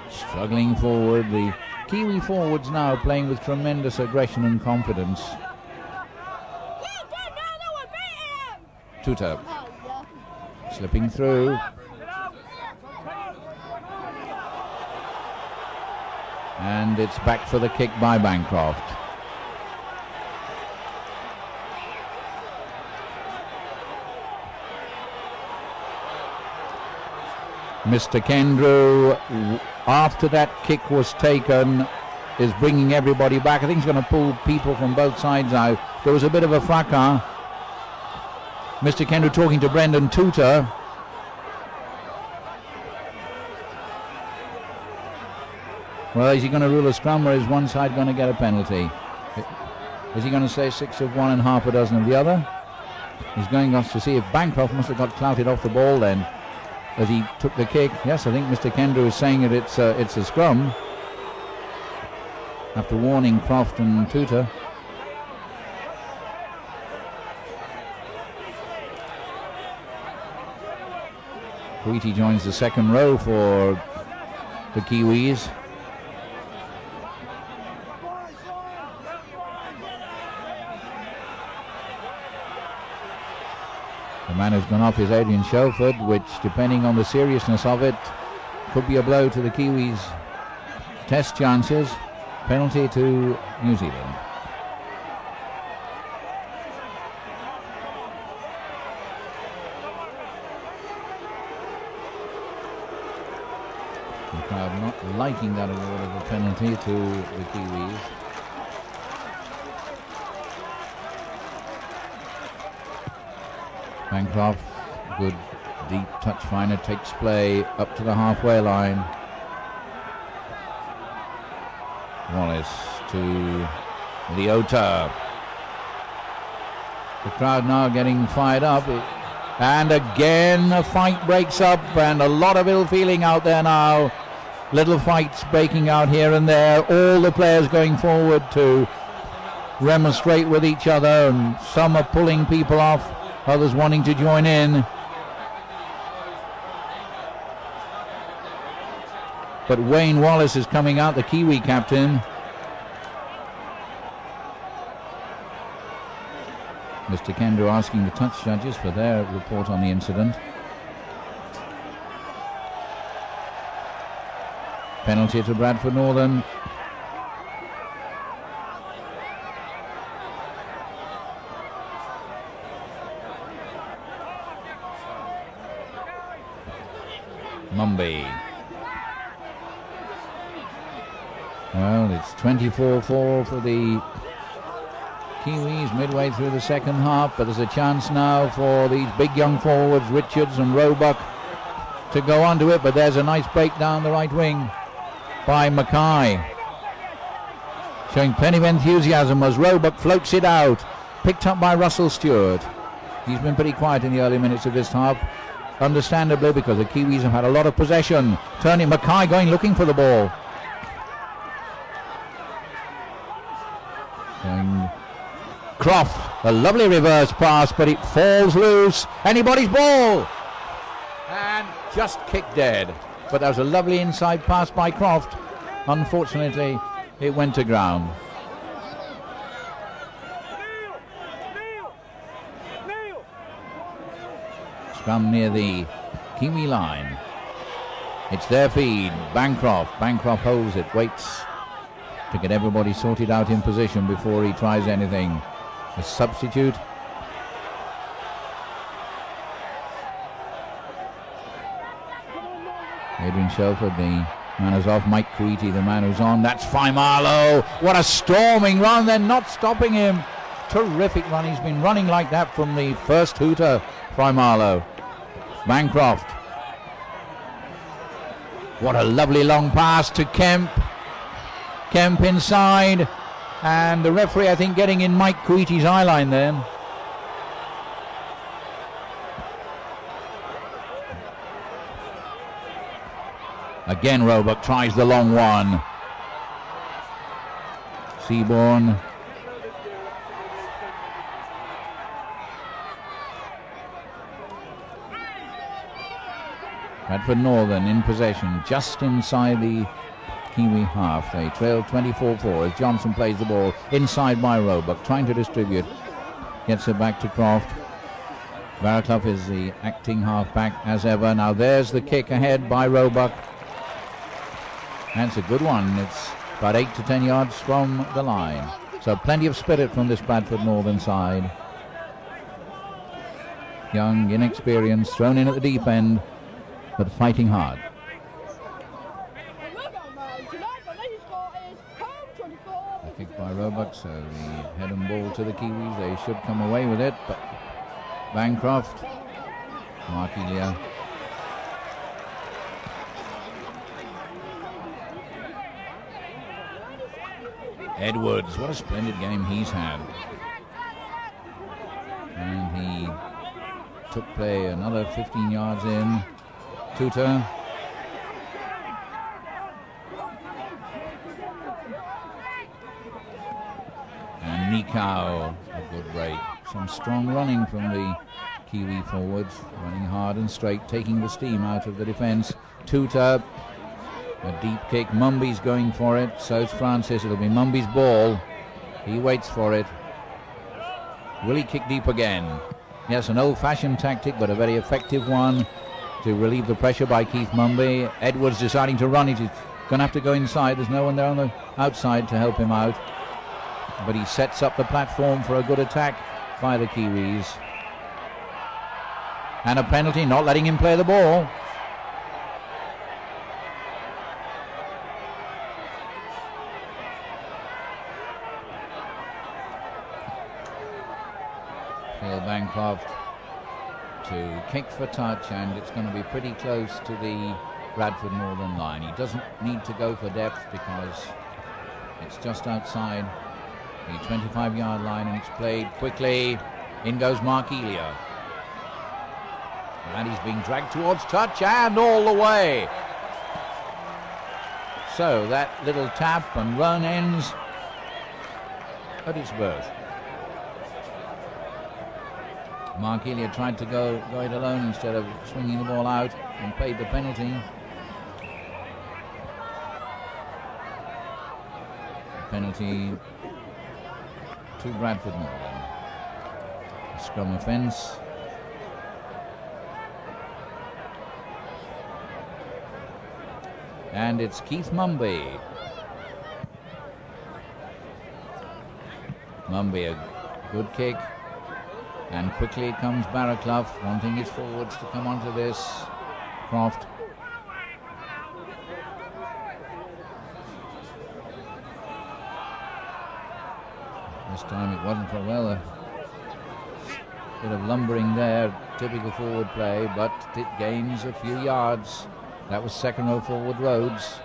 Struggling forward. The Kiwi forwards now playing with tremendous aggression and confidence. Tuta slipping through. And it's back for the kick by Bancroft. Mr. Kendrew, after that kick was taken, is bringing everybody back. I think he's going to pull people from both sides out. There was a bit of a fracas. Mr. Kendrew talking to Brendan Tuta. Well, is he going to rule a scrum or is one side going to get a penalty? Is he going to say 6 of one and half a dozen of the other? He's going off to see if Bancroft must have got clouted off the ball then as he took the kick. Yes, I think Mr. Kendrew is saying that it's a scrum after warning Croft and Tuta. Kuiti joins the second row for the Kiwis. The man who's gone off is Adrian Shelford, which, depending on the seriousness of it, could be a blow to the Kiwis' test chances. Penalty to New Zealand. The crowd not liking that award of a penalty to the Kiwis. Bancroft, good deep touch finder, takes play up to the halfway line. Wallace to Leota. The crowd now getting fired up. And again a fight breaks up, and a lot of ill feeling out there now. Little fights breaking out here and there. All the players going forward to remonstrate with each other, and some are pulling people off, others wanting to join in. But Wayne Wallace is coming out, the Kiwi captain. Mr. Kendo asking the touch judges for their report on the incident. Penalty to Bradford Northern. Mumby. Well, it's 24-4 for the Kiwis midway through the second half, but there's a chance now for these big young forwards, Richards and Roebuck, to go onto it, but there's a nice break down the right wing by Mackay. Showing plenty of enthusiasm as Roebuck floats it out, picked up by Russell Stewart. He's been pretty quiet in the early minutes of this half, understandably, because the Kiwis have had a lot of possession. Turning, Mackay going looking for the ball. Going Croft, a lovely reverse pass, but it falls loose. Anybody's ball! And just kicked dead. But that was a lovely inside pass by Croft. Unfortunately, it went to ground. Scrum near the Kiwi line. It's their feed. Bancroft. Bancroft holds it, waits to get everybody sorted out in position before he tries anything. A substitute. Adrian Shelford, the man who's off. Mike Creety, the man who's on. That's Faimalo. What a storming run. They're not stopping him. Terrific run. He's been running like that from the first hooter, Faimalo. Bancroft. What a lovely long pass to Kemp. Kemp inside. And the referee, I think, getting in Mike Creety's eye line then. Again, Roebuck tries the long one. Seaborn. Bradford Northern in possession, just inside the Kiwi half. They trail 24-4 as Johnson plays the ball inside by Roebuck, trying to distribute. Gets it back to Croft. Barraclough is the acting half-back as ever. Now there's the kick ahead by Roebuck. That's a good one. It's about 8 to 10 yards from the line. So plenty of spirit from this Bradford Northern side. Young, inexperienced, thrown in at the deep end, but fighting hard. A kick by Roebuck, so the head and ball to the Kiwis. They should come away with it, but Bancroft, Mark Elia. Edwards, what a splendid game he's had. And he took play another 15 yards in. Tutor. And Nikau, a good break. Some strong running from the Kiwi forwards, running hard and straight, taking the steam out of the defence. Tutor. A deep kick. Mumby's going for it. So's Francis. It'll be Mumby's ball. He waits for it. Will he kick deep again? Yes, an old-fashioned tactic, but a very effective one to relieve the pressure by Keith Mumby. Edwards deciding to run it. He's going to have to go inside. There's no one there on the outside to help him out. But he sets up the platform for a good attack by the Kiwis. And a penalty, not letting him play the ball. Phil Bancroft to kick for touch, and it's going to be pretty close to the Bradford Northern line. He doesn't need to go for depth because It's just outside the 25-yard line, and it's played quickly. In goes Mark Elia. And he's being dragged towards touch and all the way. So that little tap and run ends at its birth. Mark Elia tried to go it alone instead of swinging the ball out and paid the penalty. Penalty to Bradford Northern. A scrum offence. And it's Keith Mumby. Mumby, a good kick. And quickly comes Barraclough, wanting his forwards to come onto this. Croft. This time it wasn't for well. A bit of lumbering there, typical forward play, but it gains a few yards. That was second row forward Rhodes.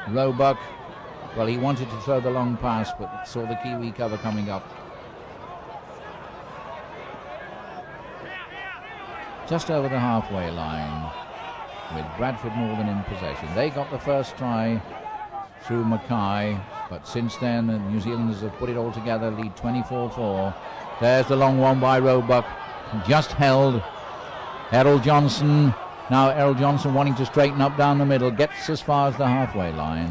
Roebuck, well, he wanted to throw the long pass, but saw the Kiwi cover coming up. Just over the halfway line with Bradford Northern in possession. They got the first try through Mackay, but since then the New Zealanders have put it all together, lead 24-4. There's the long one by Roebuck, just held. Errol Johnson, now Errol Johnson wanting to straighten up down the middle, gets as far as the halfway line.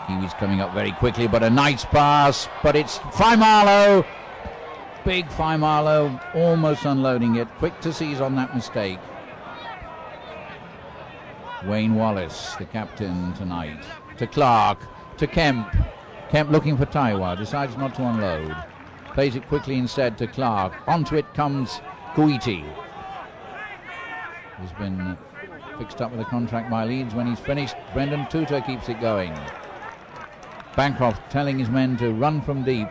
Kiwis coming up very quickly, but a nice pass, but it's Faimalo. Big Faimalo, almost unloading it. Quick to seize on that mistake. Wayne Wallace, the captain tonight. To Clark, to Kemp. Kemp looking for Taiwa, decides not to unload. Plays it quickly instead to Clark. Onto it comes Kuiti. He's been fixed up with a contract by Leeds. When he's finished, Brendan Tutor keeps it going. Bancroft telling his men to run from deep.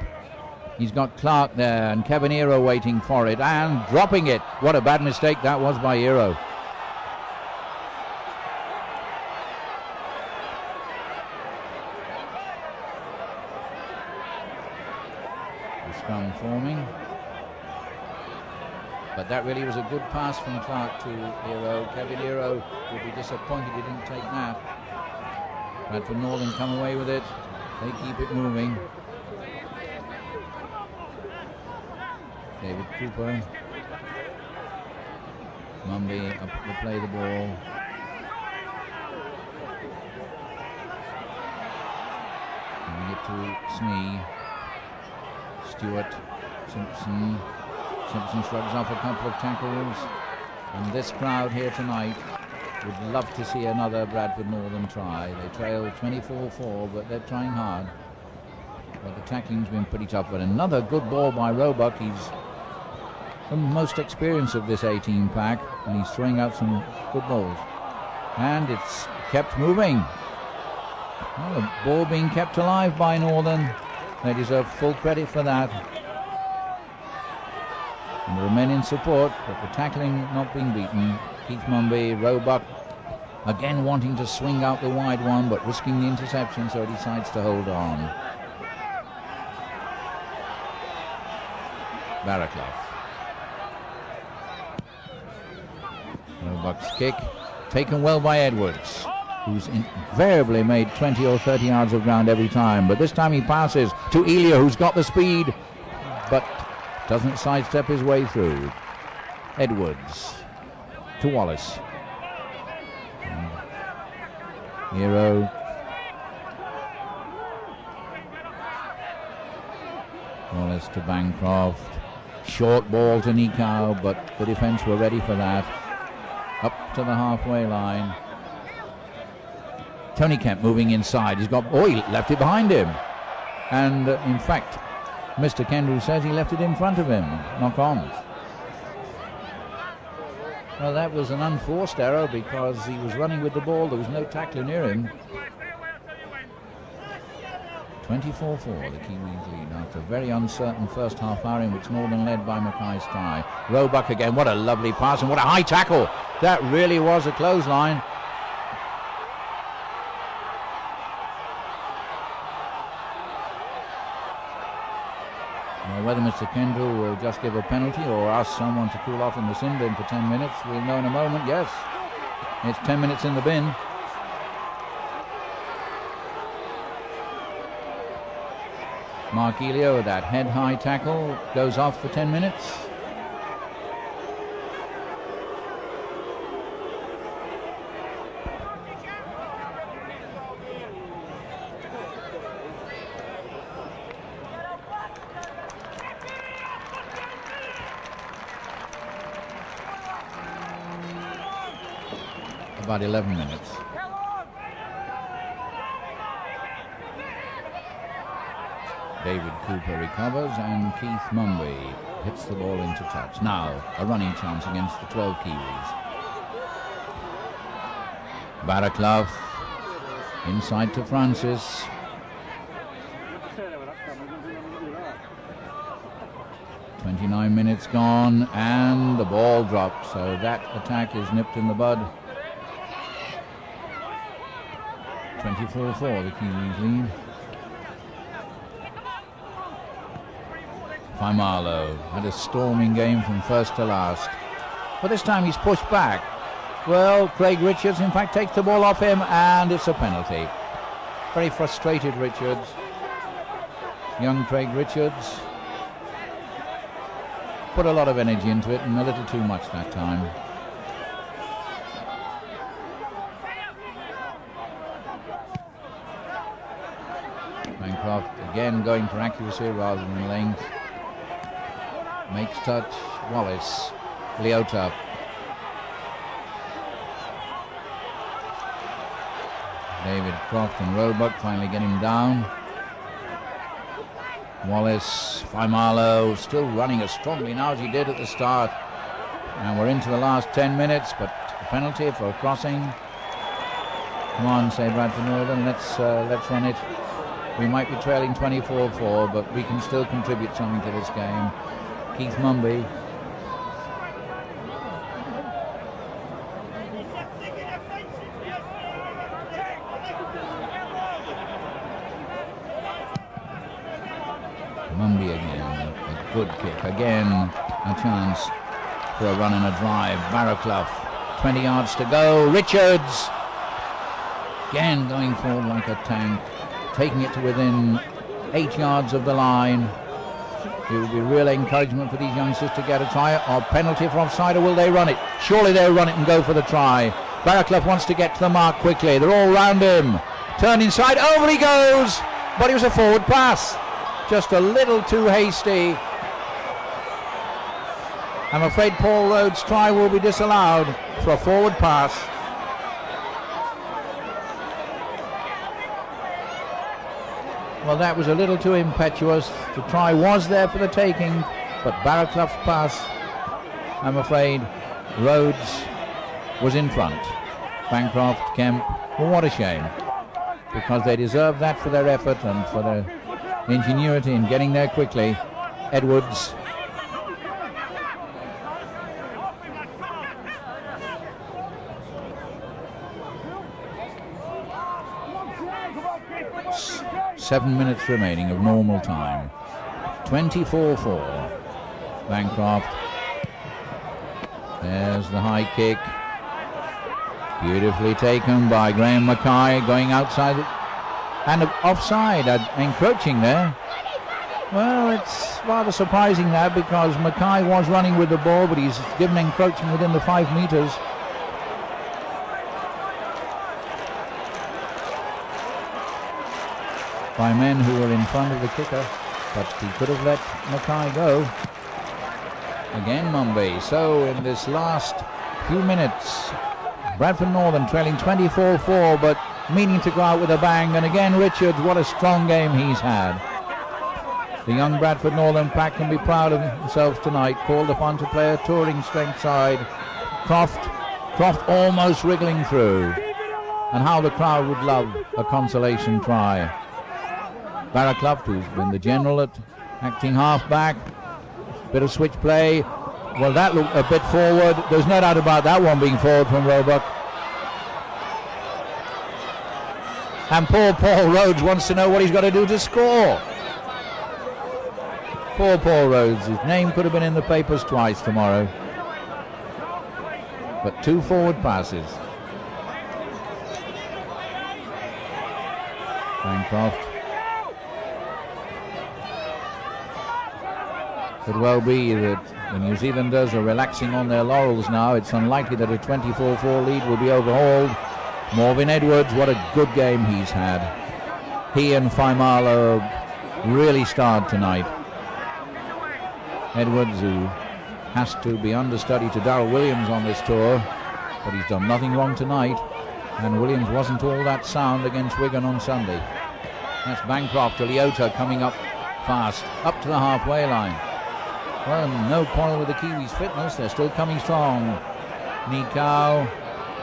He's got Clark there and Kevin Ero waiting for it and dropping it. What a bad mistake that was by Ero. The scrum forming. But that really was a good pass from Clark to Ero. Kevin Ero will be disappointed he didn't take that. Bradford Northern come away with it. They keep it moving. David Cooper. Mumby up to play the ball. Giving it to Smee. Stewart. Simpson. Simpson shrugs off a couple of tackles. And this crowd here tonight would love to see another Bradford Northern try. They trail 24-4, but they're trying hard. But the tackling's been pretty tough. But another good ball by Roebuck. He's the most experienced of this 18 pack, and he's throwing out some good balls. And it's kept moving. Well, the ball being kept alive by Northern. They deserve full credit for that. And there are men in support, but the tackling not being beaten. Keith Mumby, Roebuck, again wanting to swing out the wide one, but risking the interception, so he decides to hold on. Barraclough. Roebuck's kick taken well by Edwards, who's invariably made 20 or 30 yards of ground every time, but this time he passes to Elia, who's got the speed but doesn't sidestep his way through. Edwards to Wallace. Hero. Wallace to Bancroft. Short ball to Nikau, but the defence were ready for that. Up to the halfway line. Tony Kemp moving inside. He's got, he left it behind him. And in fact, Mr. Kendrew says he left it in front of him. Knock on. Well, that was an unforced error because he was running with the ball. There was no tackler near him. 24-4, the Kiwis lead after a very uncertain first half hour in which Northern led by Mackay's try. Roebuck again, what a lovely pass and what a high tackle. That really was a clothesline. Whether Mr. Kendall will just give a penalty or ask someone to cool off in the sin bin for 10 minutes, we'll know in a moment. Yes, it's 10 minutes in the bin. Mark Elio, that head-high tackle, goes off for 10 minutes. About 11 minutes. David Cooper recovers and Keith Mumby hits the ball into touch. Now a running chance against the 12 Kiwis. Barraclough inside to Francis. "29 minutes gone and the ball dropped, so that attack is nipped in the bud. 24-4 the Kiwis lead. Faimalo had a storming game from first to last, but this time he's pushed back. Well, Craig Richards in fact takes the ball off him and it's a penalty. Very frustrated Richards. Young Craig Richards put a lot of energy into it and a little too much that time. Bancroft again going for accuracy rather than length. Makes touch. Wallace. Leota. David Croft and Roebuck finally get him down. Wallace. Faimalo still running as strongly now as he did at the start. And we're into the last 10 minutes, but a penalty for crossing. Come on, say Bradford Northern, let's run it. We might be trailing 24-4, but we can still contribute something to this game. Keith Mumby. Mumby again, a good kick. Again, a chance for a run and a drive. Barraclough, 20 yards to go. Richards, again going forward like a tank, taking it to within 8 yards of the line. It will be real encouragement for these youngsters to get a try. Or penalty for offside, or will they run it? Surely they'll run it and go for the try. Barraclough wants to get to the mark quickly. They're all round him. Turn inside, over he goes. But it was a forward pass. Just a little too hasty. I'm afraid Paul Rhodes' try will be disallowed for a forward pass. Well, that was a little too impetuous. The try was there for the taking, but Barraclough's pass, I'm afraid, Rhodes was in front. Bancroft, Kemp, well, what a shame, because they deserve that for their effort and for their ingenuity in getting there quickly. Edwards. Seven minutes remaining of normal time. 24-4. Bancroft. There's the high kick. Beautifully taken by Graham Mackay, going outside and offside, encroaching there. Well, it's rather surprising that, because Mackay was running with the ball, but he's given encroaching within the 5 meters. By men who were in front of the kicker, but he could have let Mackay go. Again Mumby. So in this last few minutes, Bradford Northern trailing 24-4, but meaning to go out with a bang. And again Richards, what a strong game he's had. The young Bradford Northern pack can be proud of themselves tonight, called upon to play a touring strength side. Croft almost wriggling through. And how the crowd would love a consolation try. Barraclough, who's been the general at acting half-back. Bit of switch play. Well, that looked a bit forward. There's no doubt about that one being forward from Roebuck. And poor Paul Rhodes wants to know what he's got to do to score. Poor Paul Rhodes. His name could have been in the papers twice tomorrow. But 2 forward passes. Bancroft. Could well be that the New Zealanders are relaxing on their laurels now. It's unlikely that a 24-4 lead will be overhauled. Morvin Edwards, what a good game he's had. He and Faimalo really starred tonight. Edwards, who has to be understudy to Darryl Williams on this tour, but he's done nothing wrong tonight, and Williams wasn't all that sound against Wigan on Sunday. That's Bancroft to Leota coming up fast, up to the halfway line. Well, no quarrel with the Kiwis' fitness, they're still coming strong. Nikau,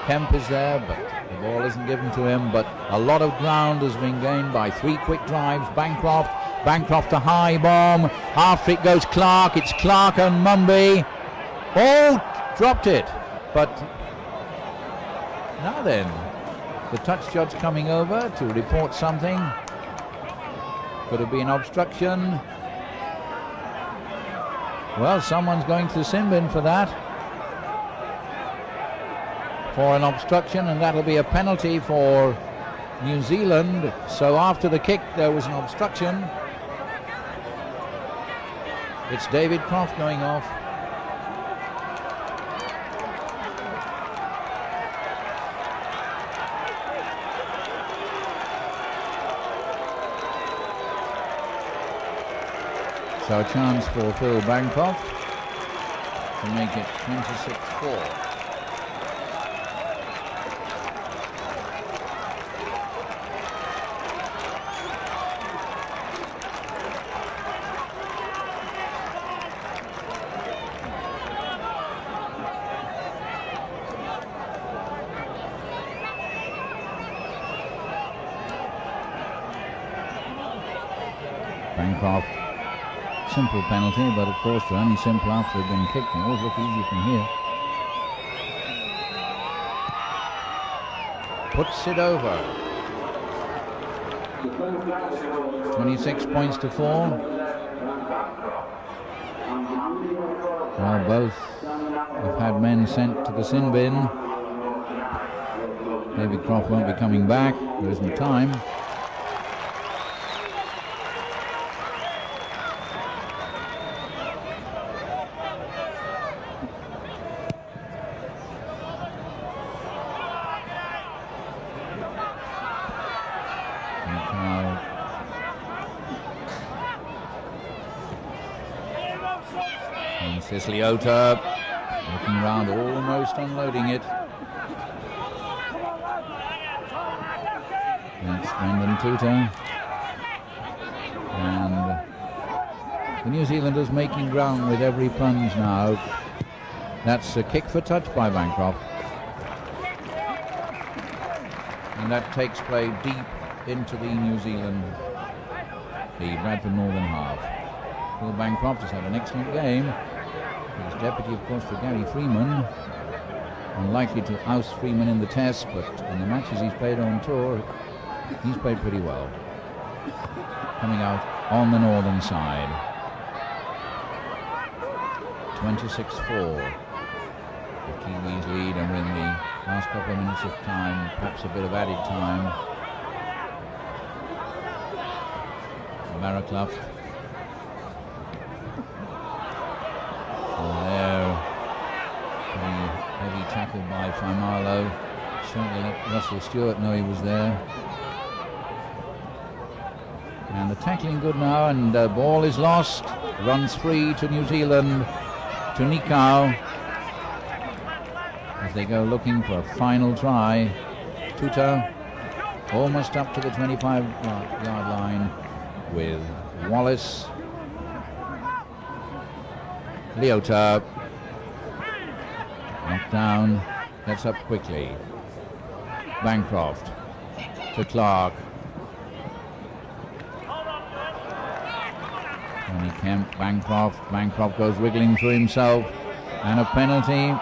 Kemp is there, but the ball isn't given to him, but a lot of ground has been gained by 3 quick drives. Bancroft the high bomb, after it goes Clark, it's Clark and Mumby. Oh, dropped it, but now then, the touch judge coming over to report something. Could have been obstruction. Well, someone's going to the sin bin for that. For an obstruction, and that'll be a penalty for New Zealand. So after the kick there was an obstruction. It's David Croft going off. So a chance for Phil Bancroft to make it 26-4. Bancroft, simple penalty, but of course they're only simple after they've been kicked. They always look easy from here. Puts it over. 26 points to 4. Well, both have had men sent to the sin bin. David Croft won't be coming back. There isn't time. Leota looking round, almost unloading it. That's Brendan Tuta. And the New Zealanders making ground with every plunge now. That's a kick for touch by Bancroft. And that takes play deep into the New Zealand, the Bradford Northern half. Phil Bancroft has had an excellent game. He's deputy, of course, for Gary Freeman. Unlikely to oust Freeman in the test, but in the matches he's played on tour, he's played pretty well. Coming out on the northern side. 26-4. The Kiwis lead, and we're in the last couple of minutes of time, perhaps a bit of added time. Barraclough. There, heavy tackle by Faimalo. Certainly let Russell Stewart know he was there. And the tackling good now, and the ball is lost. Runs free to New Zealand, to Nikau, as they go looking for a final try. Tuta almost up to the 25-yard line with Wallace. Leota knocked down, gets up quickly. Bancroft to Clark. Tony Kemp, Bancroft goes wriggling through himself, and a penalty.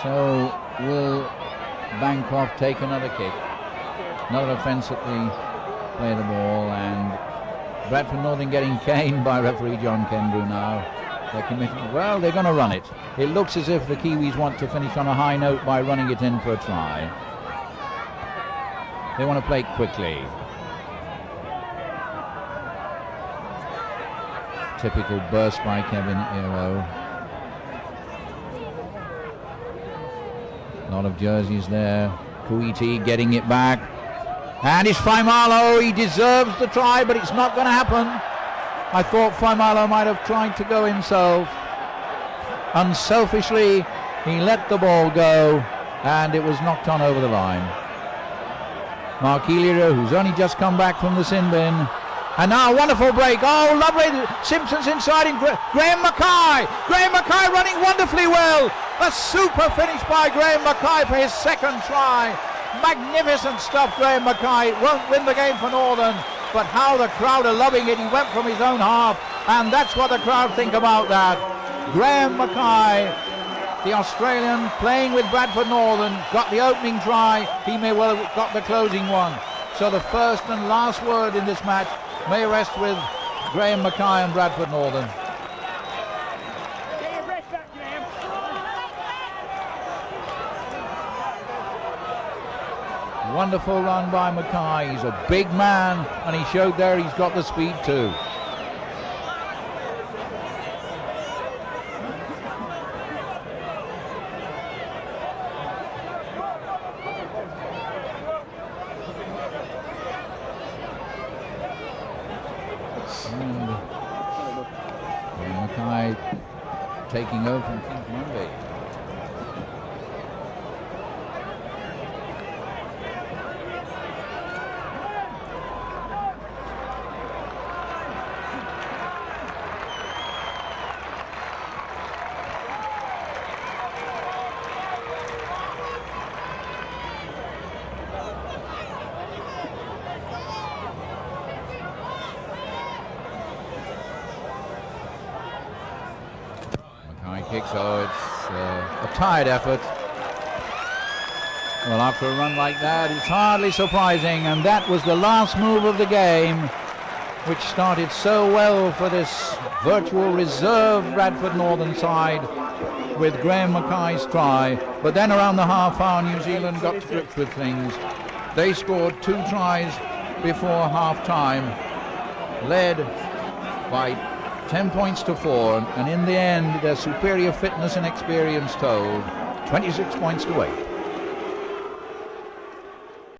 So will Bancroft take another kick? Another offence at the play of the ball, and Bradford Northern getting caned by referee John Kendrew now. They're going to run it. It looks as if the Kiwis want to finish on a high note by running it in for a try. They want to play quickly. Typical burst by Kevin Aero. A lot of jerseys there. Kuiti getting it back. And it's Faimalo. He deserves the try, but it's not going to happen. I thought Faimalo might have tried to go himself. Unselfishly, he let the ball go, and it was knocked on over the line. Mark Elio, who's only just come back from the sin bin. And now a wonderful break. Oh, lovely. Simpson's inside in Graham Mackay. Graham Mackay running wonderfully well. A super finish by Graham Mackay for his second try. Magnificent stuff, Graham Mackay. Won't win the game for Northern, but how the crowd are loving it. He went from his own half, and that's what the crowd think about that. Graham Mackay, the Australian, playing with Bradford Northern, got the opening try. He may well have got the closing one. So the first and last word in this match may rest with Graham Mackay and Bradford Northern. Wonderful run by Mackay. He's a big man, and he showed there he's got the speed too. And Mackay taking over from Kings Monday. Kicks, so it's a tired effort. Well, after a run like that, it's hardly surprising, and that was the last move of the game, which started so well for this virtual reserve Bradford Northern side with Graham Mackay's try. But then around the half hour, New Zealand got to grips with things. They scored 2 tries before half time, led by 10 points to 4, and in the end their superior fitness and experience told. 26 points to 8.